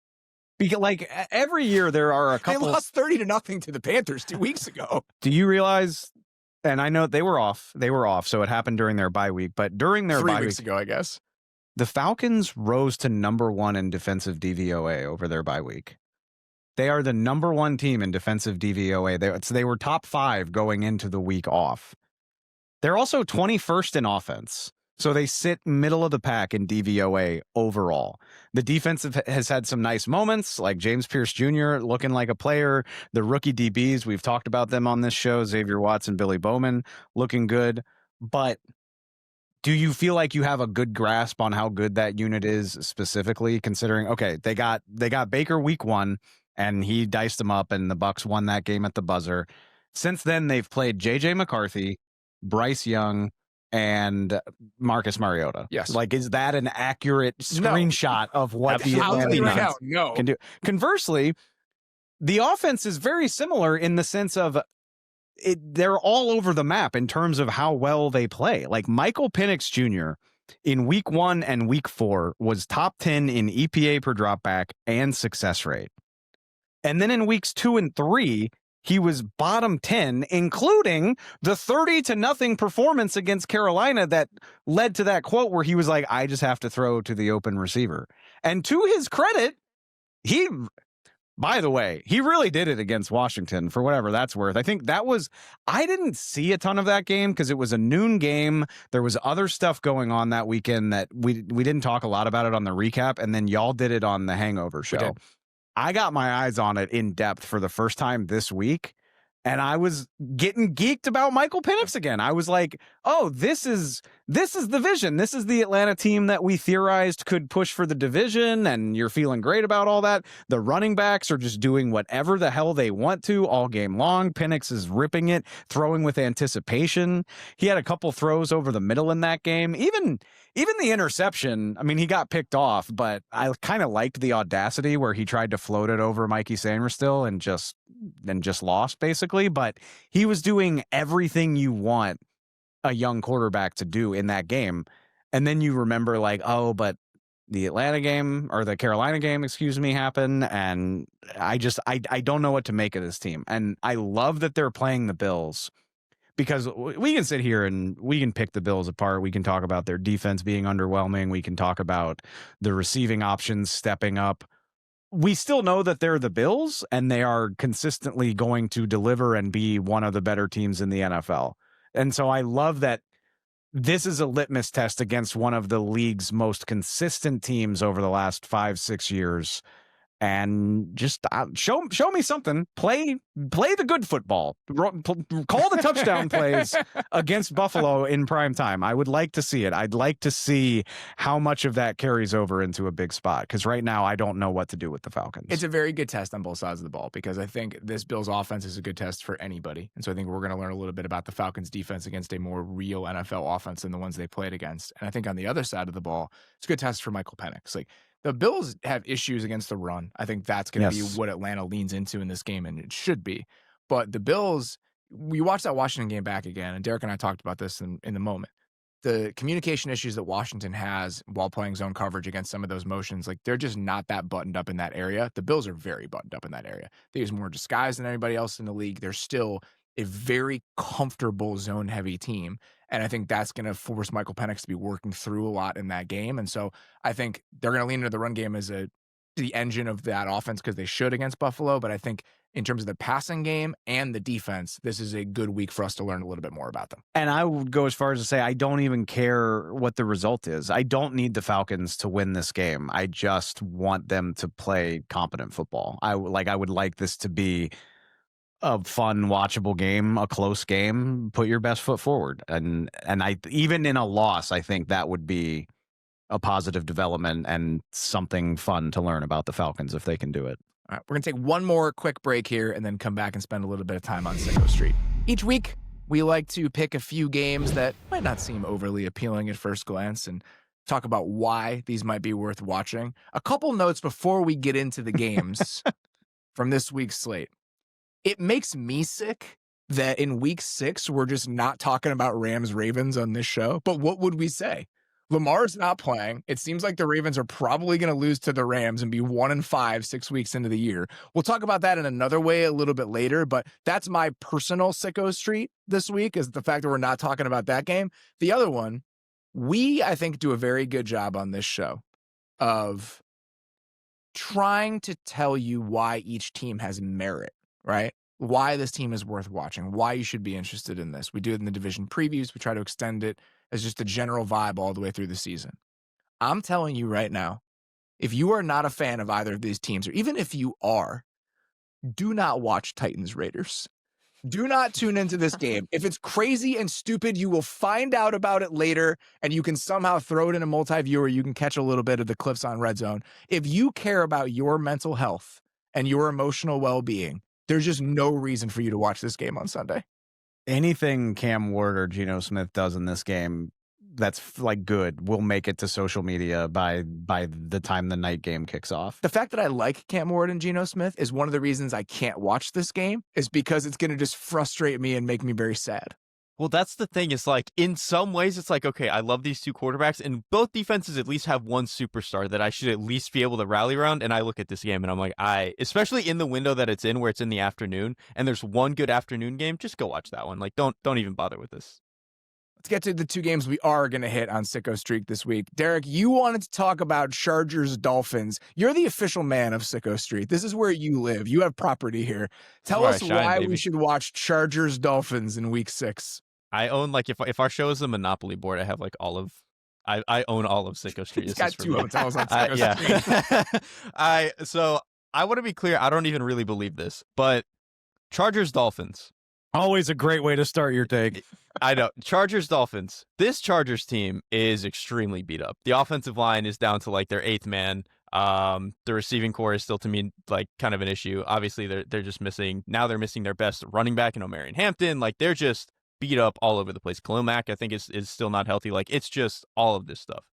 Because, like, every year there are a couple. They lost 30-0 to the Panthers 2 weeks ago. Do you realize? And I know they were off. So it happened during their bye week. But during their 3 weeks ago, I guess, the Falcons rose to number 1 in defensive DVOA over their bye week. They are the number 1 team in defensive DVOA. They were top 5 going into the week off. They're also 21st in offense. So they sit middle of the pack in DVOA overall. The defense has had some nice moments, like James Pierce Jr. looking like a player. The rookie DBs, we've talked about them on this show, Xavier Watson, Billy Bowman, looking good. But do you feel like you have a good grasp on how good that unit is, specifically considering, okay, they got Baker week 1, and he diced them up, and the Bucs won that game at the buzzer. Since then, they've played J.J. McCarthy, Bryce Young, and Marcus Mariota. Yes. Like, is that an accurate screenshot of what the Atlanta can do? Conversely, the offense is very similar in the sense of they're all over the map in terms of how well they play. Like, Michael Penix Jr. in week 1 and week 4 was top 10 in EPA per dropback and success rate. And then in weeks 2 and 3, he was bottom 10, including the 30-0 performance against Carolina that led to that quote where he was like, I just have to throw to the open receiver. And to his credit, by the way, he really did it against Washington, for whatever that's worth. I think I didn't see a ton of that game because it was a noon game. There was other stuff going on that weekend that we didn't talk a lot about it on the recap. And then y'all did it on the Hangover show. I got my eyes on it in depth for the first time this week, and I was getting geeked about Michael Penix again. I was like, oh, this is the vision. This is the Atlanta team that we theorized could push for the division, and you're feeling great about all that. The running backs are just doing whatever the hell they want to all game long. Penix is ripping it, throwing with anticipation. He had a couple throws over the middle in that game. Even the interception, I mean, he got picked off, but I kind of liked the audacity where he tried to float it over Mikey Sainristil and just lost, basically. But he was doing everything you want a young quarterback to do in that game. And then you remember, like, oh, but Atlanta game or the Carolina game, happen. And I don't know what to make of this team. And I love that they're playing the Bills, because we can sit here and we can pick the Bills apart. We can talk about their defense being underwhelming. We can talk about the receiving options stepping up. We still know that they're the Bills, and they are consistently going to deliver and be one of the better teams in the NFL. And so I love that this is a litmus test against one of the league's most consistent teams over the last 5-6 years. And just show me something. Play the good football. Call the touchdown plays against Buffalo in prime time. I would like to see it. I'd like to see how much of that carries over into a big spot, because right now I don't know what to do with the Falcons. It's a very good test on both sides of the ball, because I think this Bills offense is a good test for anybody. And so I think we're going to learn a little bit about the Falcons defense against a more real NFL offense than the ones they played against. And I think on the other side of the ball, it's a good test for Michael Penix. Like, the Bills have issues against the run. I think that's going to be what Atlanta leans into in this game, and it should be. But the Bills, we watched that Washington game back again, and Derrik and I talked about this in the moment. The communication issues that Washington has while playing zone coverage against some of those motions, like, they're just not that buttoned up in that area. The Bills are very buttoned up in that area. They use more disguise than anybody else in the league. They're still a very comfortable zone-heavy team. And I think that's going to force Michael Penix to be working through a lot in that game. And so I think they're going to lean into the run game as the engine of that offense, because they should against Buffalo. But I think in terms of the passing game and the defense, this is a good week for us to learn a little bit more about them. And I would go as far as to say I don't even care what the result is. I don't need the Falcons to win this game. I just want them to play competent football. I would like this to be a fun, watchable game, a close game. Put your best foot forward, and I, even in a loss, I think that would be a positive development and something fun to learn about the Falcons if they can do it. All right, we're gonna take one more quick break here, and then come back and spend a little bit of time on Sicko Street. Each week, we like to pick a few games that might not seem overly appealing at first glance, and talk about why these might be worth watching. A couple notes before we get into the games from this week's slate. It makes me sick that in week 6, we're just not talking about Rams-Ravens on this show. But what would we say? Lamar's not playing. It seems like the Ravens are probably going to lose to the Rams and be 1-5 6 weeks into the year. We'll talk about that in another way a little bit later, but that's my personal Sicko Street this week, is the fact that we're not talking about that game. The other one, we, I think, do a very good job on this show of trying to tell you why each team has merit. Right? Why this team is worth watching, why you should be interested in this. We do it in the division previews. We try to extend it as just a general vibe all the way through the season. I'm telling you right now, if you are not a fan of either of these teams, or even if you are, do not watch Titans Raiders. Do not tune into this game. If it's crazy and stupid, you will find out about it later, and you can somehow throw it in a multi-viewer. You can catch a little bit of the clips on Red Zone. If you care about your mental health and your emotional well-being, there's just no reason for you to watch this game on Sunday. Anything Cam Ward or Geno Smith does in this game that's like good will make it to social media by the time the night game kicks off. The fact that I like Cam Ward and Geno Smith is one of the reasons I can't watch this game, is because it's going to just frustrate me and make me very sad. Well, that's the thing. It's like, in some ways, it's like, okay, I love these two quarterbacks, and both defenses at least have one superstar that I should at least be able to rally around. And I look at this game and I'm like, especially in the window that it's in, where it's in the afternoon, and there's one good afternoon game, just go watch that one. Like, don't even bother with this. Let's get to the two games we are going to hit on Sicko Street this week. Derrik, you wanted to talk about Chargers-Dolphins. You're the official man of Sicko Street. This is where you live. You have property here. Tell us why we should watch Chargers-Dolphins in week 6. I own, like, if our show is a Monopoly board, I have like I own all of Sicko Street. He's got 2 hotels on Sicko Street. Yeah. So I want to be clear. I don't even really believe this, but Chargers-Dolphins. Always a great way to start your take. I know. Chargers-Dolphins. This Chargers team is extremely beat up. The offensive line is down to like their 8th man. The receiving core is still, to me, like kind of an issue. Obviously, they're just missing. Now they're missing their best running back in Omarion Hampton. Like, they're just beat up all over the place. Khalil Mack, I think, is still not healthy. Like, it's just all of this stuff.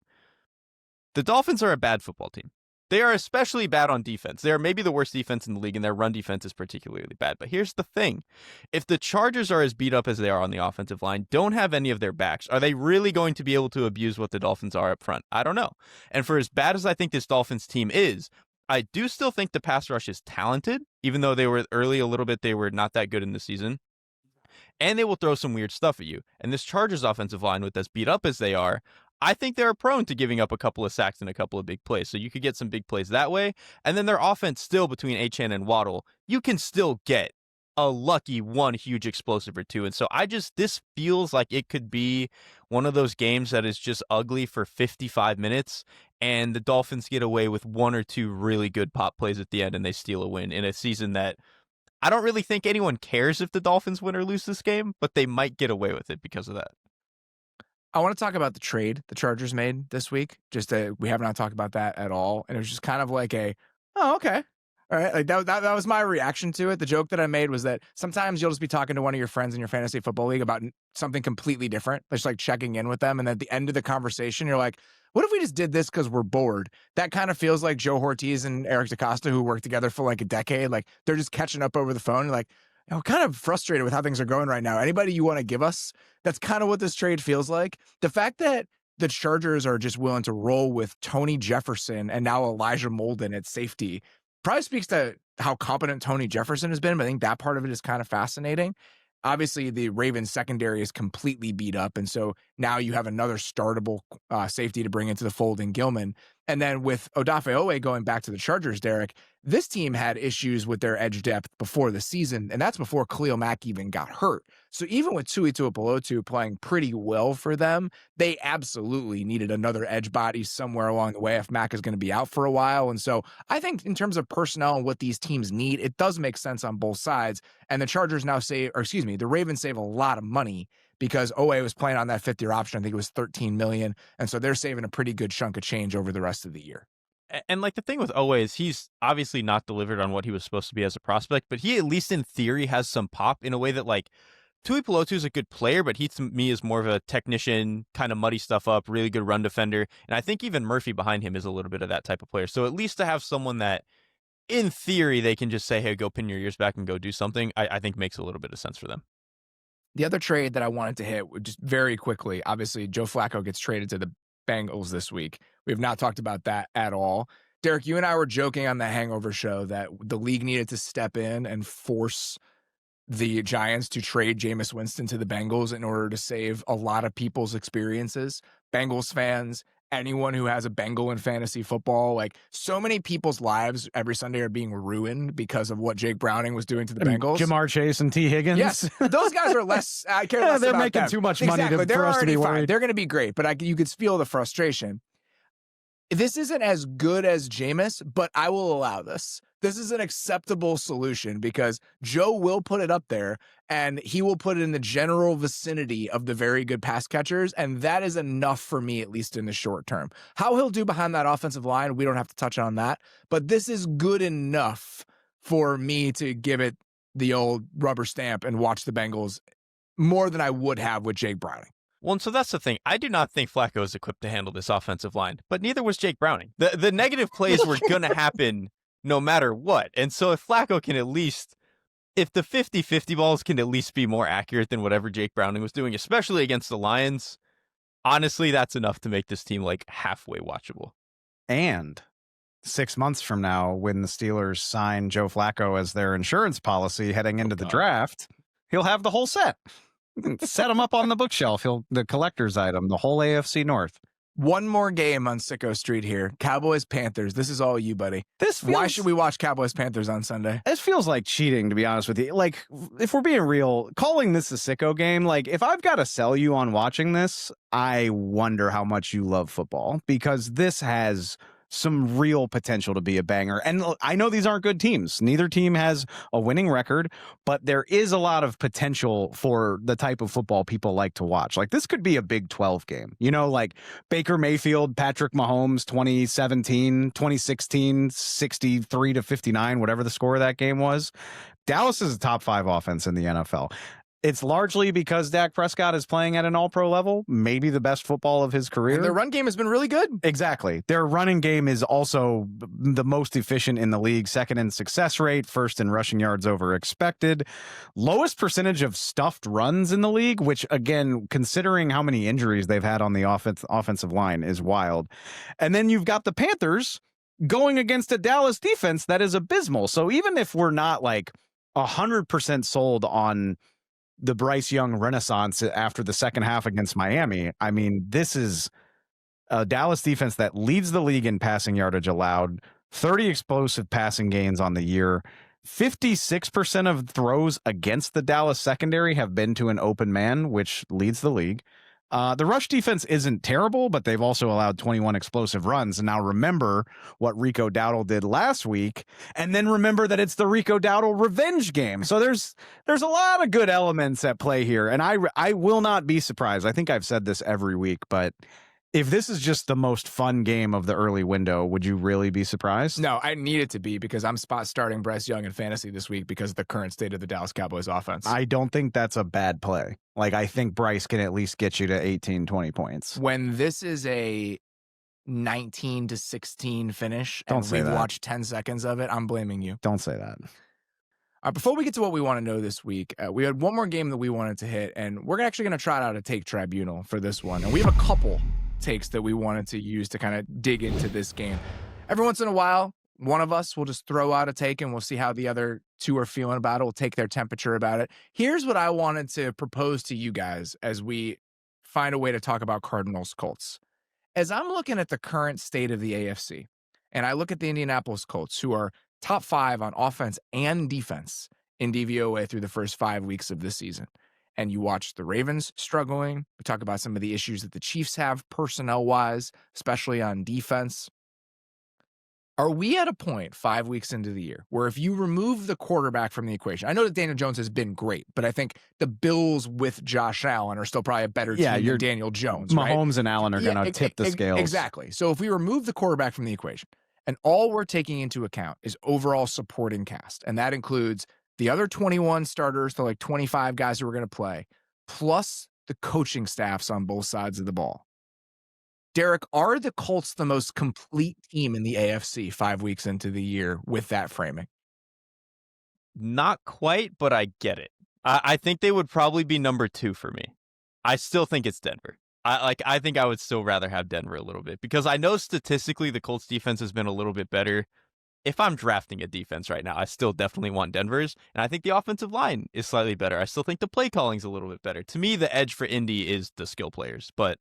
The Dolphins are a bad football team. They are especially bad on defense. They are maybe the worst defense in the league, and their run defense is particularly bad. But here's the thing. If the Chargers are as beat up as they are on the offensive line, don't have any of their backs, are they really going to be able to abuse what the Dolphins are up front? I don't know. And for as bad as I think this Dolphins team is, I do still think the pass rush is talented, even though they were early a little bit, they were not that good in the season. And they will throw some weird stuff at you. And this Chargers offensive line, with as beat up as they are, I think they're prone to giving up a couple of sacks and a couple of big plays. So you could get some big plays that way. And then their offense still, between Achane and Waddle, you can still get a lucky one huge explosive or two. And so this feels like it could be one of those games that is just ugly for 55 minutes. And the Dolphins get away with one or two really good pop plays at the end, and they steal a win in a season that I don't really think anyone cares if the Dolphins win or lose this game, but they might get away with it because of that. I want to talk about the trade the Chargers made this week. We have not talked about that at all. And it was just kind of like oh, okay. All right. Like that was my reaction to it. The joke that I made was that sometimes you'll just be talking to one of your friends in your fantasy football league about something completely different, just like checking in with them. And then at the end of the conversation, you're like, what if we just did this because we're bored? That kind of feels like Joe Ortiz and Eric DeCosta, who worked together for like a decade. Like they're just catching up over the phone. Like, kind of frustrated with how things are going right now. Anybody you want to give us? That's kind of what this trade feels like. The fact that the Chargers are just willing to roll with Tony Jefferson and now Elijah Molden at safety probably speaks to how competent Tony Jefferson has been. But I think that part of it is kind of fascinating. Obviously, the Ravens secondary is completely beat up. And so now you have another startable safety to bring into the fold in Gilman. And then with Odafe Owe going back to the Chargers, Derrik, this team had issues with their edge depth before the season, and that's before Khalil Mack even got hurt. So even with Tui Tuipulotu playing pretty well for them, they absolutely needed another edge body somewhere along the way if Mack is going to be out for a while. And so I think in terms of personnel and what these teams need, it does make sense on both sides. And the Chargers now the Ravens save a lot of money because Owe was playing on that fifth-year option. I think it was $13 million. And so they're saving a pretty good chunk of change over the rest of the year. And like the thing with Owe is he's obviously not delivered on what he was supposed to be as a prospect, but he at least in theory has some pop in a way that like Tuipulotu is a good player, but he to me is more of a technician, kind of muddy stuff up, really good run defender. And I think even Murphy behind him is a little bit of that type of player. So at least to have someone that in theory they can just say, hey, go pin your ears back and go do something, I think makes a little bit of sense for them. The other trade that I wanted to hit just very quickly, obviously Joe Flacco gets traded to the Bengals this week. We have not talked about that at all. Derrik, you and I were joking on the Hangover show that the league needed to step in and force the Giants to trade Jameis Winston to the Bengals in order to save a lot of people's experiences. Bengals fans, anyone who has a Bengal in fantasy football, like so many people's lives every Sunday are being ruined because of what Jake Browning was doing to the Bengals. Jamar Chase and T. Higgins. Yes, those guys are less. I care less they're about making them. too much money for us to be worried. They're going to be great, but you could feel the frustration. This isn't as good as Jameis, but I will allow this. This is an acceptable solution because Joe will put it up there and he will put it in the general vicinity of the very good pass catchers. And that is enough for me, at least in the short term. How he'll do behind that offensive line, we don't have to touch on that. But this is good enough for me to give it the old rubber stamp and watch the Bengals more than I would have with Jake Browning. Well, and so that's the thing. I do not think Flacco is equipped to handle this offensive line, but neither was Jake Browning. The negative plays were going to happen no matter what. And so if Flacco can if the 50-50 balls can at least be more accurate than whatever Jake Browning was doing, especially against the Lions, honestly, that's enough to make this team like halfway watchable. And 6 months from now, when the Steelers sign Joe Flacco as their insurance policy heading into the draft, he'll have the whole set. Set him up on the bookshelf. The collector's item, the whole AFC North. One more game on Sicko Street here. Cowboys-Panthers. This is all you, buddy. Why should we watch Cowboys-Panthers on Sunday? This feels like cheating, to be honest with you. Like, if we're being real, calling this a Sicko game, like, if I've got to sell you on watching this, I wonder how much you love football, because this has some real potential to be a banger. And I know these aren't good teams. Neither team has a winning record, but there is a lot of potential for the type of football people like to watch. Like, this could be a Big 12 game. You know, like Baker Mayfield, Patrick Mahomes, 2017, 2016, 63-59, whatever the score of that game was. Dallas is a top 5 offense in the NFL. It's largely because Dak Prescott is playing at an all-pro level, maybe the best football of his career. And their run game has been really good. Exactly. Their running game is also the most efficient in the league, second in success rate, first in rushing yards over expected, lowest percentage of stuffed runs in the league, which, again, considering how many injuries they've had on the offensive line is wild. And then you've got the Panthers going against a Dallas defense that is abysmal. So even if we're not like 100% sold on the Bryce Young renaissance after the second half against Miami, I mean, this is a Dallas defense that leads the league in passing yardage allowed, 30 explosive passing gains on the year. 56% of throws against the Dallas secondary have been to an open man, which leads the league. The rush defense isn't terrible, but they've also allowed 21 explosive runs. And now remember what Rico Dowdle did last week, and then remember that it's the Rico Dowdle revenge game. So there's a lot of good elements at play here, and I will not be surprised. I think I've said this every week, but if this is just the most fun game of the early window, would you really be surprised? No, I need it to be, because I'm spot starting Bryce Young in fantasy this week because of the current state of the Dallas Cowboys offense. I don't think that's a bad play. Like, I think Bryce can at least get you to 18, 20 points. When this is a 19-16 finish Don't and say we've that. watched 10 seconds of it, I'm blaming you. Don't say that. Before we get to what we want to know this week, we had one more game that we wanted to hit, and we're actually going to try out a take tribunal for this one. And we have a couple takes that we wanted to use to kind of dig into this game. Every once in a while, one of us will just throw out a take and we'll see how the other two are feeling about it. We'll take their temperature about it. Here's what I wanted to propose to you guys as we find a way to talk about Cardinals Colts. As I'm looking at the current state of the AFC, and I look at the Indianapolis Colts, who are top 5 on offense and defense in DVOA through the first 5 weeks of this season, and you watch the Ravens struggling. We talk about some of the issues that the Chiefs have personnel-wise, especially on defense. Are we at a point 5 weeks into the year where if you remove the quarterback from the equation, I know that Daniel Jones has been great, but I think the Bills with Josh Allen are still probably a better team than Daniel Jones. Mahomes and Allen are going to tip the scales. Exactly. So if we remove the quarterback from the equation, and all we're taking into account is overall supporting cast, and that includes the other 21 starters, the like 25 guys who are going to play, plus the coaching staffs on both sides of the ball. Derrik, are the Colts the most complete team in the AFC 5 weeks into the year with that framing? Not quite, but I get it. I think they would probably be number 2 for me. I still think it's Denver. I think I would still rather have Denver a little bit, because I know statistically the Colts defense has been a little bit better. If I'm drafting a defense right now, I still definitely want Denver's, and I think the offensive line is slightly better. I still think the play calling's a little bit better. To me, the edge for Indy is the skill players, but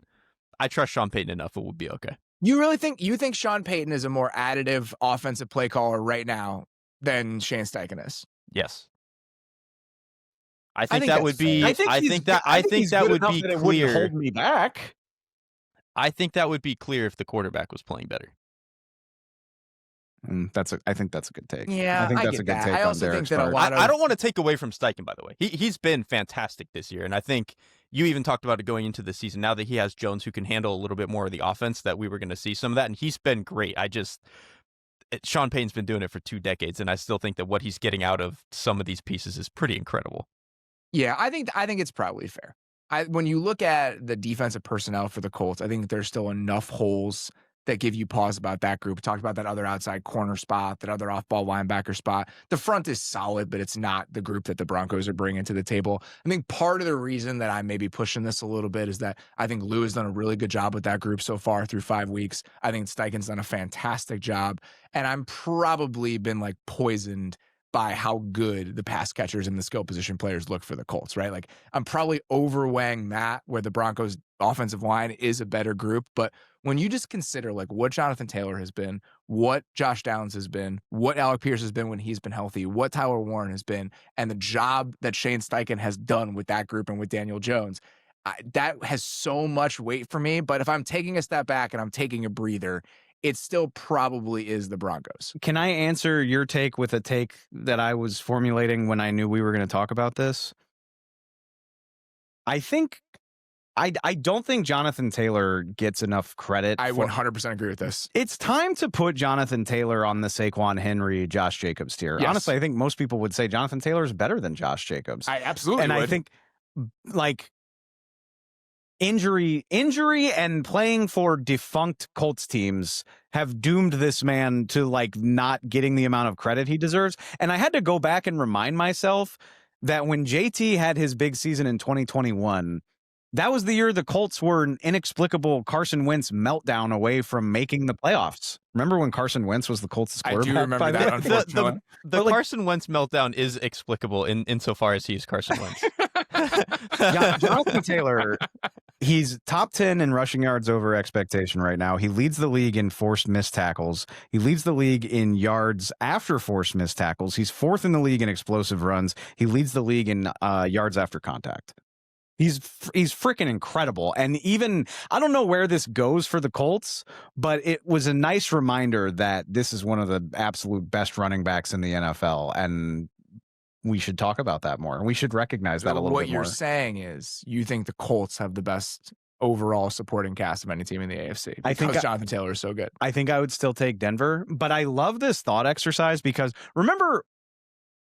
I trust Sean Payton enough; it would be okay. You think Sean Payton is a more additive offensive play caller right now than Shane Steichen is? Yes. I think that would be. I think that would be clear. Hold me back. I think that would be clear if the quarterback was playing better. I think that's a good take. Yeah, I think that's a good take. I also think that a lot of. I don't want to take away from Steichen, by the way. He's been fantastic this year, and I think you even talked about it going into the season. Now that he has Jones, who can handle a little bit more of the offense, that we were going to see some of that, and he's been great. Sean Payton's been doing it for 2 decades, and I still think that what he's getting out of some of these pieces is pretty incredible. Yeah, I think it's probably fair. When you look at the defensive personnel for the Colts, I think there's still enough holes that give you pause about that group. We talked about that other outside corner spot, that other off-ball linebacker spot. The front is solid, but it's not the group that the Broncos are bringing to the table. I think part of the reason that I may be pushing this a little bit is that I think Lou has done a really good job with that group so far through 5 weeks. I think Steichen's done a fantastic job, and I'm probably been like poisoned by how good the pass catchers and the skill position players look for the Colts, right? Like, I'm probably overweighing that, where the Broncos offensive line is a better group. But when you just consider like what Jonathan Taylor has been, what Josh Downs has been, what Alec Pierce has been when he's been healthy, what Tyler Warren has been, and the job that Shane Steichen has done with that group and with Daniel Jones, that has so much weight for me. But if I'm taking a step back and I'm taking a breather, it still probably is the Broncos. Can I answer your take with a take that I was formulating when I knew we were going to talk about this? I don't think Jonathan Taylor gets enough credit. I 100% agree with this. It's time to put Jonathan Taylor on the Saquon Henry, Josh Jacobs tier. Yes. Honestly, I think most people would say Jonathan Taylor is better than Josh Jacobs. I absolutely and would. I think like injury and playing for defunct Colts teams have doomed this man to like not getting the amount of credit he deserves. And I had to go back and remind myself that when JT had his big season in 2021, that was the year the Colts were an inexplicable Carson Wentz meltdown away from making the playoffs. Remember when Carson Wentz was the Colts' quarterback? I do remember that, unfortunately. The Carson Wentz meltdown is explicable insofar as he's Carson Wentz. Jonathan Taylor, he's top 10 in rushing yards over expectation right now. He leads the league in forced missed tackles. He leads the league in yards after forced missed tackles. He's fourth in the league in explosive runs. He leads the league in yards after contact. He's freaking incredible. And even, I don't know where this goes for the Colts, but it was a nice reminder that this is one of the absolute best running backs in the NFL. And we should talk about that more. And we should recognize that a little bit more. What you're saying is you think the Colts have the best overall supporting cast of any team in the AFC because Jonathan Taylor is so good. I think I would still take Denver, but I love this thought exercise because remember,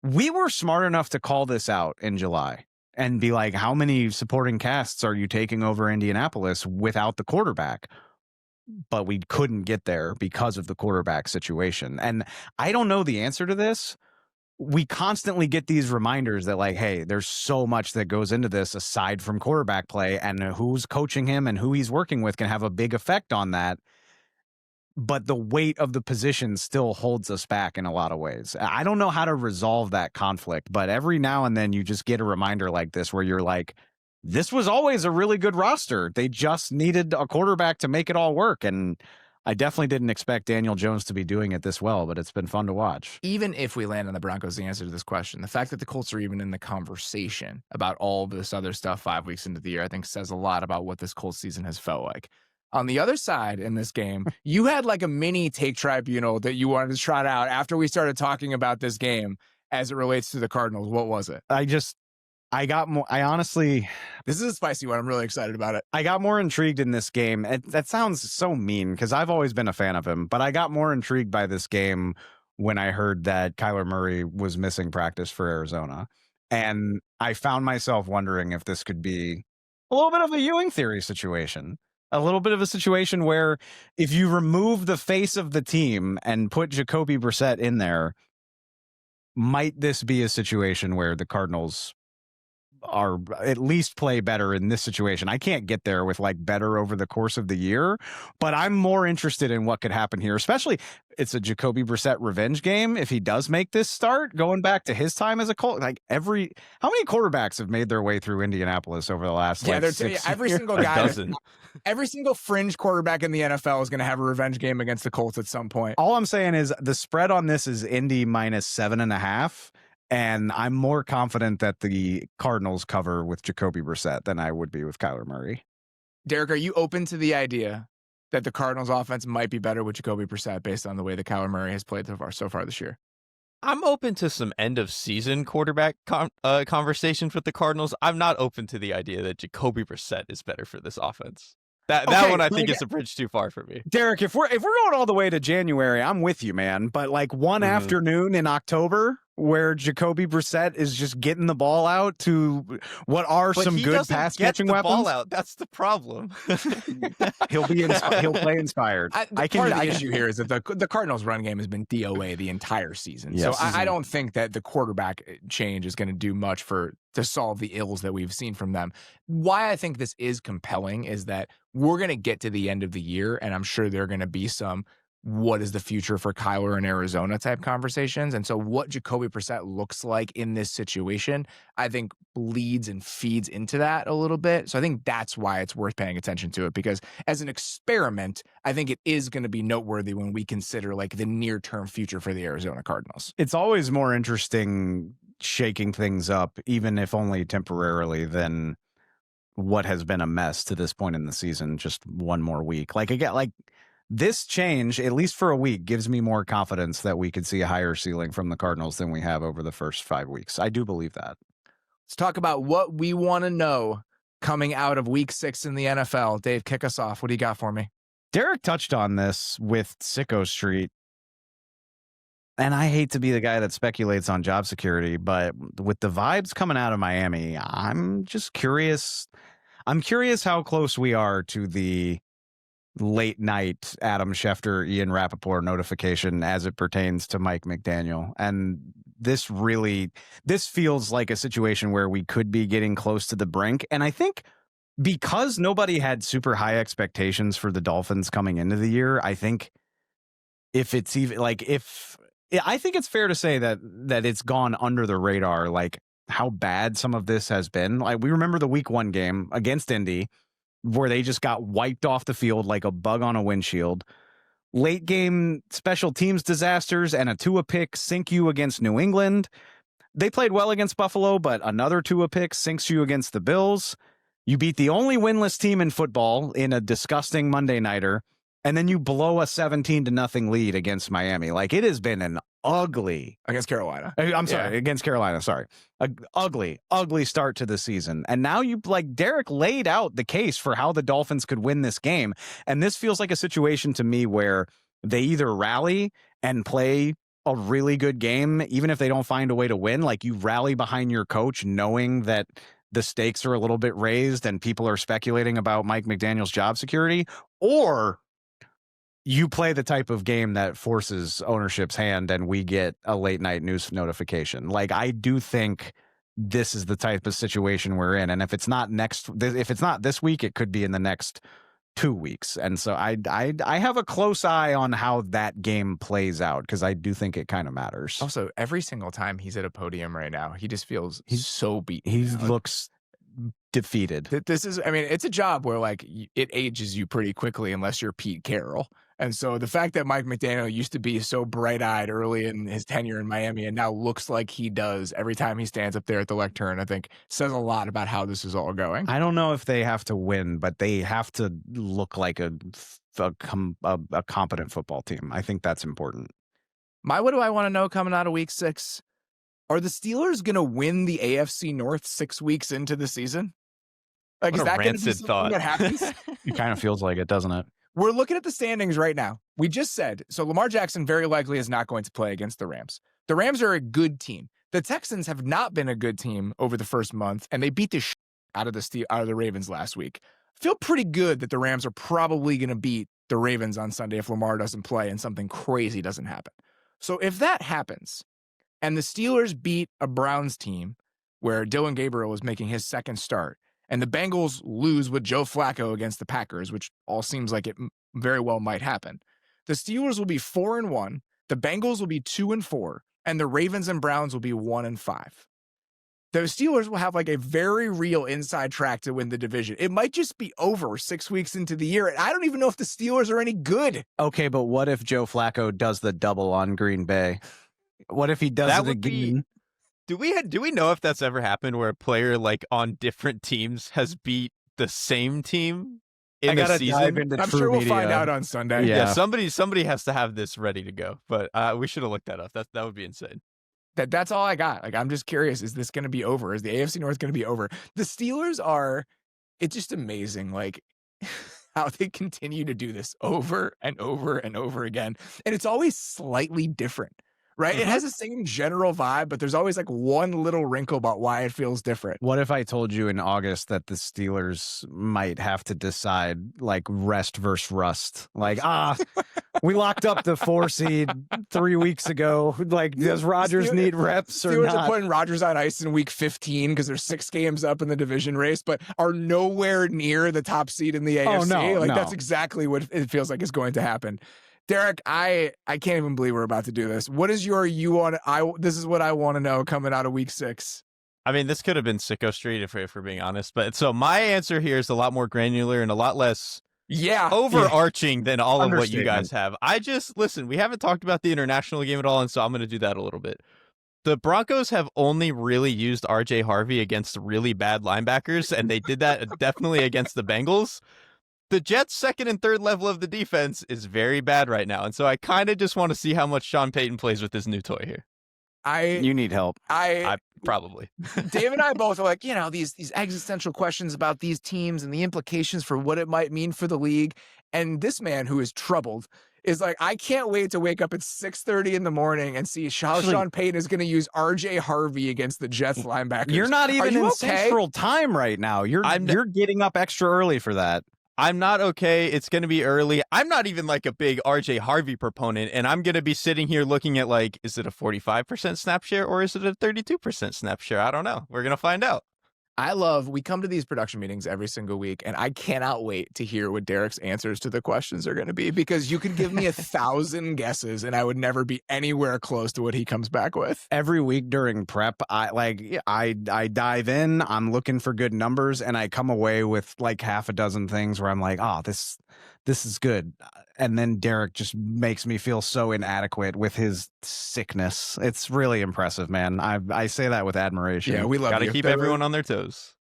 we were smart enough to call this out in July. And be like, how many supporting casts are you taking over Indianapolis without the quarterback? But we couldn't get there because of the quarterback situation. And I don't know the answer to this. We constantly get these reminders that like, hey, there's so much that goes into this aside from quarterback play, and who's coaching him and who he's working with can have a big effect on that. But the weight of the position still holds us back in a lot of ways. I don't know how to resolve that conflict, but every now and then you just get a reminder like this where you're like, this was always a really good roster. They just needed a quarterback to make it all work. And I definitely didn't expect Daniel Jones to be doing it this well, but it's been fun to watch. Even if we land on the Broncos, the answer to this question, the fact that the Colts are even in the conversation about all this other stuff 5 weeks into the year, I think says a lot about what this Colts season has felt like. On the other side in this game, you had like a mini take tribunal that you wanted to trot out after we started talking about this game as it relates to the Cardinals. What was it? I honestly, this is a spicy one. I'm really excited about it. I got more intrigued in this game. That sounds so mean because I've always been a fan of him, but I got more intrigued by this game when I heard that Kyler Murray was missing practice for Arizona. And I found myself wondering if this could be a little bit of a Ewing theory situation. A little bit of a situation where if you remove the face of the team and put Jacoby Brissett in there, might this be a situation where the Cardinals are at least play better in this situation? I can't get there with like better over the course of the year, but I'm more interested in what could happen here, especially it's a Jacoby Brissett revenge game. If he does make this start, going back to his time as a Colt, like how many quarterbacks have made their way through Indianapolis over the last every single guy, every single fringe quarterback in the NFL is going to have a revenge game against the Colts at some point. All I'm saying is the spread on this is Indy minus 7.5. And I'm more confident that the Cardinals cover with Jacoby Brissett than I would be with Kyler Murray. Derrik, are you open to the idea that the Cardinals offense might be better with Jacoby Brissett based on the way that Kyler Murray has played so far this year? I'm open to some end of season quarterback conversations with the Cardinals. I'm not open to the idea that Jacoby Brissett is better for this offense. That one I think is a bridge too far for me. Derrik, if we're going all the way to January, I'm with you, man. But like one afternoon in October where Jacoby Brissett is just getting the ball out to what are some good pass catching weapons. Ball out. That's the problem. He'll play inspired. Part of the issue here is that the Cardinals' run game has been DOA the entire season. Yes, so I don't think that the quarterback change is going to do much to solve the ills that we've seen from them. Why I think this is compelling is that we're going to get to the end of the year, and I'm sure there are going to be some what is the future for Kyler in Arizona type conversations. And so what Jacoby Brissett looks like in this situation, I think bleeds and feeds into that a little bit. So I think that's why it's worth paying attention to it, because as an experiment, I think it is going to be noteworthy when we consider like the near-term future for the Arizona Cardinals. It's always more interesting shaking things up, even if only temporarily, than what has been a mess to this point in the season. Just one more week. Like again, like this change, at least for a week, gives me more confidence that we could see a higher ceiling from the Cardinals than we have over the first 5 weeks. I do believe that. Let's talk about what we want to know coming out of week 6 in the NFL. Dave, kick us off. What do you got for me? Derrik touched on this with Sicko Street. and I hate to be the guy that speculates on job security, but with the vibes coming out of Miami, I'm just curious. I'm curious how close we are to the late night Adam Schefter, Ian Rappaport notification as it pertains to Mike McDaniel. And this feels like a situation where we could be getting close to the brink. And I think because nobody had super high expectations for the Dolphins coming into the year, I think if it's even like, I think it's fair to say that it's gone under the radar, like how bad some of this has been. Like we remember the week 1 game against Indy where they just got wiped off the field like a bug on a windshield. Late game special teams disasters and a Tua pick sink you against New England. They played well against Buffalo, but another Tua pick sinks you against the Bills. You beat the only winless team in football in a disgusting Monday nighter, and then you blow a 17-0 lead against Miami. Like it has been an ugly against Carolina. Against Carolina. Sorry, ugly start to the season. And now Derrik laid out the case for how the Dolphins could win this game, and this feels like a situation to me where they either rally and play a really good game, even if they don't find a way to win. Like you rally behind your coach, knowing that the stakes are a little bit raised and people are speculating about Mike McDaniel's job security, or you play the type of game that forces ownership's hand and we get a late night news notification. Like I do think this is the type of situation we're in. And if it's not this week, it could be in the next 2 weeks. And so I have a close eye on how that game plays out, because I do think it kind of matters. Also, every single time he's at a podium right now, he just feels so beaten. He looks defeated. This is, I mean, it's a job where like it ages you pretty quickly unless you're Pete Carroll. And so the fact that Mike McDaniel used to be so bright-eyed early in his tenure in Miami and now looks like he does every time he stands up there at the lectern, I think says a lot about how this is all going. I don't know if they have to win, but they have to look like a competent football team. I think that's important. What do I want to know coming out of week 6? Are the Steelers going to win the AFC North 6 weeks into the season? Like, is that going to be something that happens? It kind of feels like it, doesn't it? We're looking at the standings right now. We just said, so Lamar Jackson very likely is not going to play against the Rams. The Rams are a good team. The Texans have not been a good team over the first month, and they beat the out of the Ravens last week. I feel pretty good that the Rams are probably going to beat the Ravens on Sunday if Lamar doesn't play and something crazy doesn't happen. So if that happens, and the Steelers beat a Browns team where Dylan Gabriel is making his second start, and the Bengals lose with Joe Flacco against the Packers, which all seems like it very well might happen, the Steelers will be 4-1, the Bengals will be 2-4, and the Ravens and Browns will be 1-5. The Steelers will have like a very real inside track to win the division. It might just be over 6 weeks into the year, and I don't even know if the Steelers are any good. Okay, but what if Joe Flacco does the double on Green Bay? What if he does it again? Do we know if that's ever happened where a player like on different teams has beat the same team in the season? I'm sure we'll find out on Sunday. Yeah, somebody has to have this ready to go. But we should have looked that up. That would be insane. That's all I got. Like, I'm just curious, is this going to be over? Is the AFC North going to be over? The Steelers are, it's just amazing, like, how they continue to do this over and over and over again. And it's always slightly different, right? It has the same general vibe, but there's always like one little wrinkle about why it feels different. What if I told you in August that the Steelers might have to decide like rest versus rust? Like, we locked up the 4 seed 3 weeks ago. Like, does Rodgers need reps or not? Steelers are putting Rodgers on ice in week 15 because they're 6 games up in the division race, but are nowhere near the top seed in the AFC. That's exactly what it feels like is going to happen. Derrik, I can't even believe we're about to do this. What is this is what I want to know coming out of week 6. I mean, this could have been Sicko Street if we're being honest. But so my answer here is a lot more granular and a lot less overarching than all of what you guys have. Listen, we haven't talked about the international game at all, and so I'm going to do that a little bit. The Broncos have only really used RJ Harvey against really bad linebackers, and they did that definitely against the Bengals. The Jets' second and third level of the defense is very bad right now. And so I kind of just want to see how much Sean Payton plays with this new toy here. You need help. I probably. Dave and I both are like, these existential questions about these teams and the implications for what it might mean for the league. And this man who is troubled is like, I can't wait to wake up at 6:30 in the morning and see how Sean Payton is going to use RJ Harvey against the Jets linebackers. You're not even in okay? Central Time right now. You're getting up extra early for that. I'm not okay. It's going to be early. I'm not even like a big RJ Harvey proponent, and I'm going to be sitting here looking at like, is it a 45% snap share or is it a 32% snap share? I don't know. We're going to find out. We come to these production meetings every single week, and I cannot wait to hear what Derrick's answers to the questions are going to be, because you could give me 1,000 guesses and I would never be anywhere close to what he comes back with. Every week during prep, I dive in, I'm looking for good numbers, and I come away with like half a dozen things where I'm like, oh, this is good. And then Derrik just makes me feel so inadequate with his sickness. It's really impressive, man. I say that with admiration. Yeah, we love you. Got to keep everyone on their toes.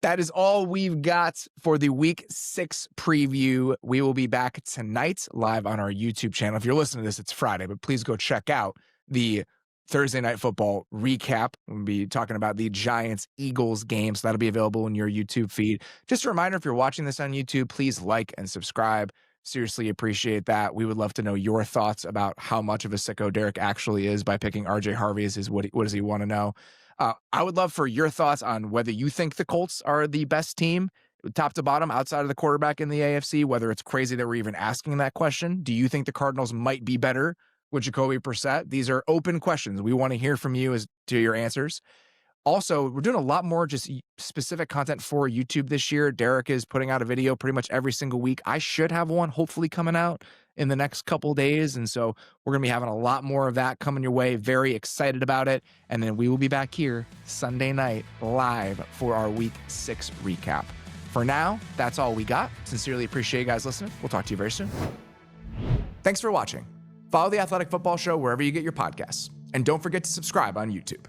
That is all we've got for the Week 6 preview. We will be back tonight live on our YouTube channel. If you're listening to this, it's Friday, but please go check out the Thursday Night Football recap. We'll be talking about the Giants-Eagles game, so that'll be available in your YouTube feed. Just a reminder, if you're watching this on YouTube, please like and subscribe. Seriously appreciate that. We would love to know your thoughts about how much of a sicko Derrik actually is by picking RJ Harvey as his what does he want to know. I would love for your thoughts on whether you think the Colts are the best team, top to bottom, outside of the quarterback in the AFC, whether it's crazy that we're even asking that question. Do you think the Cardinals might be better with Jacoby Brissett? These are open questions. We want to hear from you as to your answers. Also, we're doing a lot more just specific content for YouTube this year. Derrik is putting out a video pretty much every single week. I should have one hopefully coming out in the next couple days. And so we're going to be having a lot more of that coming your way. Very excited about it. And then we will be back here Sunday night live for our Week 6 recap. For now, that's all we got. Sincerely appreciate you guys listening. We'll talk to you very soon. Thanks for watching. Follow The Athletic Football Show wherever you get your podcasts. And don't forget to subscribe on YouTube.